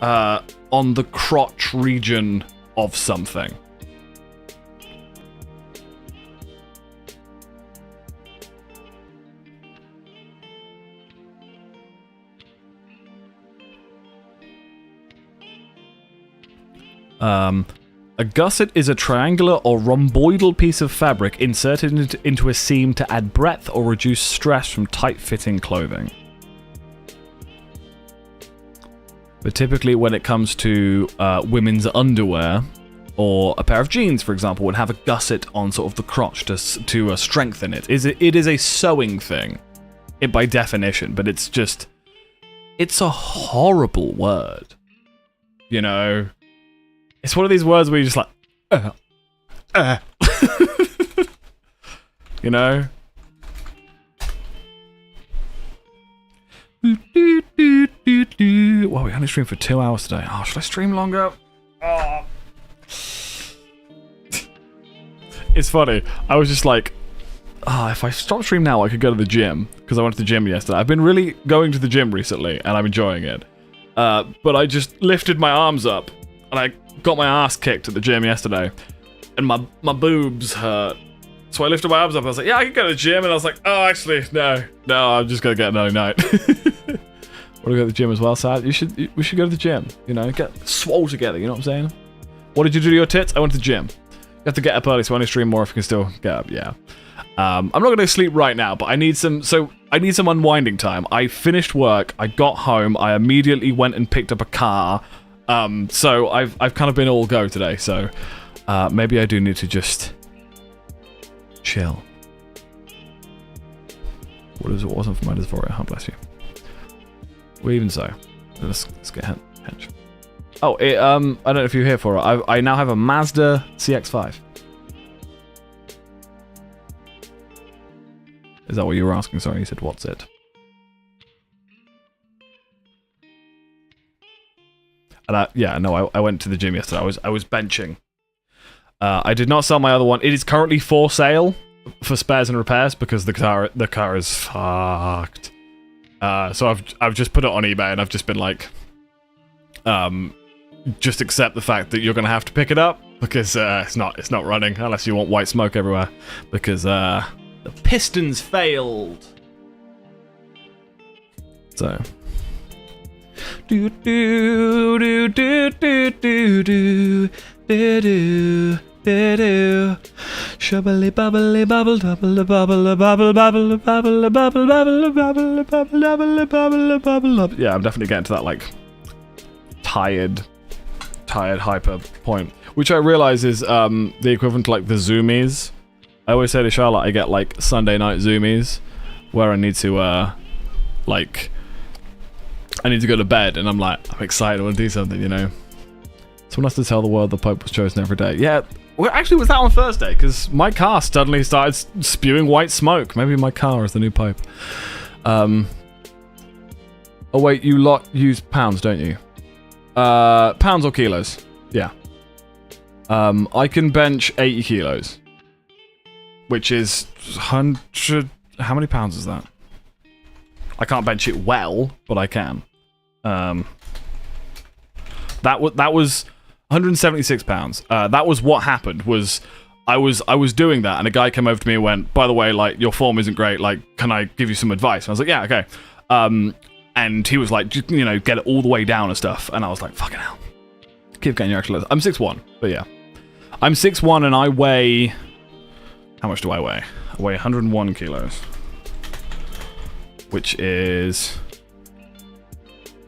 on the crotch region of something. A gusset is a triangular or rhomboidal piece of fabric inserted into a seam to add breadth or reduce stress from tight-fitting clothing. But typically when it comes to women's underwear, or a pair of jeans, for example, would have a gusset on sort of the crotch to strengthen it. It is a sewing thing, by definition, but it's just... It's a horrible word. You know... It's one of these words where you're just like... You know? Well, we only streamed for 2 hours today. Oh, should I stream longer? Oh. It's funny. I was just like, if I stop stream now, I could go to the gym. Because I went to the gym yesterday. I've been really going to the gym recently, and I'm enjoying it. But I just lifted my arms up, and I got my ass kicked at the gym yesterday. And my boobs hurt. So I lifted my arms up, and I was like, yeah, I can go to the gym. And I was like, oh, actually, no, I'm just going to get another night. Want to go to the gym as well, Sad? We should go to the gym, you know, get swole together, you know what I'm saying? What did you do to your tits? I went to the gym. You have to get up early, so I only stream more if you can still get up, yeah. I'm not going to sleep right now, but I need some unwinding time. I finished work, I got home, I immediately went and picked up a car, so I've kind of been all go today, so maybe I do need to just chill. What wasn't for my dysphoria? Oh, bless you. Well, even so, let's get hench. Oh, I don't know if you're here for it. I now have a Mazda CX-5. Is that what you were asking? Sorry, you said what's it? And I went to the gym yesterday. I was benching. I did not sell my other one. It is currently for sale for spares and repairs because the car is fucked. So I've just put it on eBay and I've just been like, just accept the fact that you're gonna have to pick it up because it's not running unless you want white smoke everywhere because the pistons failed. So. Do do do do do do do do do do. Shubbly bubbly bubble bubble bubble bubble bubble bubble bubble bubble bubble bubble bubble bubble. Yeah, I'm definitely getting to that like tired hyper point, which I realize is the equivalent to like the zoomies. I always say to Charlotte, I get like Sunday night zoomies where I need to I need to go to bed, and I'm like, I'm excited, I want to do something, you know. Someone has to tell the world the Pope was chosen every day. Yeah, well, actually, was that on Thursday? Because my car suddenly started spewing white smoke. Maybe my car is the new Pope. Oh wait, you lot use pounds, don't you? Pounds or kilos? Yeah. I can bench 80 kilos, which is 100. How many pounds is that? I can't bench it well, but I can. That was 176 pounds. That was what happened. Was I was doing that, and a guy came over to me and went, "By the way, like your form isn't great. Like, can I give you some advice?" And I was like, "Yeah, okay." And he was like, "You know, get it all the way down and stuff." And I was like, "Fucking hell, keep getting your extra." I'm 6'1", but yeah, I'm 6'1", and I weigh. How much do I weigh? I weigh 101 kilos. Which is...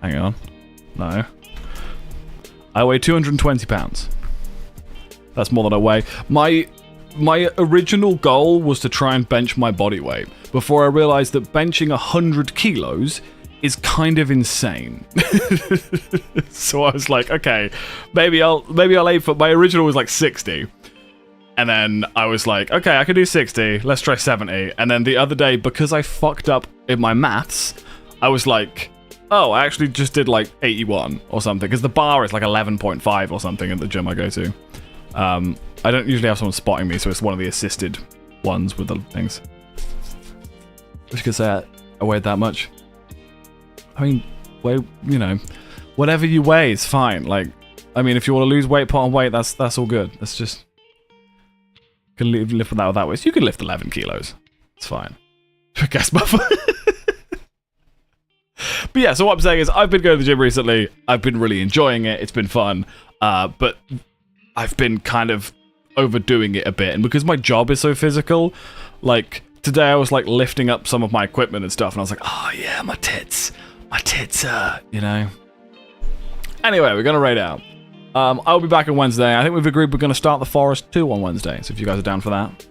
Hang on. No. I weigh 220 pounds. That's more than I weigh. My original goal was to try and bench my body weight before I realized that benching 100 kilos is kind of insane. So I was like, okay, maybe I'll aim for... My original was like 60. And then I was like, okay, I can do 60. Let's try 70. And then the other day, because I fucked up in my maths, I was like, oh, I actually just did like 81 or something. Because the bar is like 11.5 or something at the gym I go to. I don't usually have someone spotting me, so it's one of the assisted ones with the things. I wish I could say I weighed that much. I mean, you know, whatever you weigh is fine. Like, I mean, if you want to lose weight, put on weight, that's all good. That's just... Can lift without that way. So you can lift 11 kilos. It's fine. Gas buffer. But yeah, so what I'm saying is I've been going to the gym recently. I've been really enjoying it. It's been fun. But I've been kind of overdoing it a bit. And because my job is so physical, like today I was like lifting up some of my equipment and stuff. And I was like, oh yeah, my tits, you know. Anyway, we're going to raid out. I'll be back on Wednesday. I think we've agreed we're going to start the Forest 2 on Wednesday, so if you guys are down for that.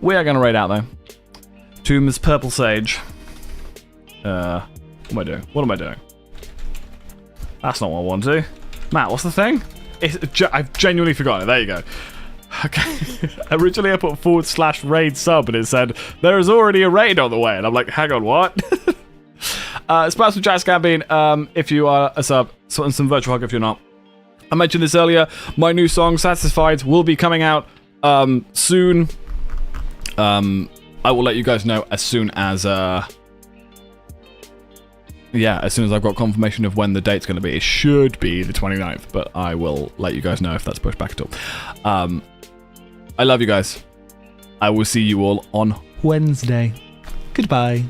We are going to raid out, though. To Ms. Purple Sage. What am I doing? What am I doing? That's not what I want to do. Matt, what's the thing? I've genuinely forgotten it. There you go. Okay. Originally I put /raid sub, and it said, there is already a raid on the way. And I'm like, hang on, what? Spouts with Jazz Gambine, if you are a sub, some virtual hug if you're not. I mentioned this earlier, my new song, Satisfied, will be coming out soon. I will let you guys know as soon as, as soon as I've got confirmation of when the date's going to be. It should be the 29th, but I will let you guys know if that's pushed back at all. I love you guys. I will see you all on Wednesday. Goodbye.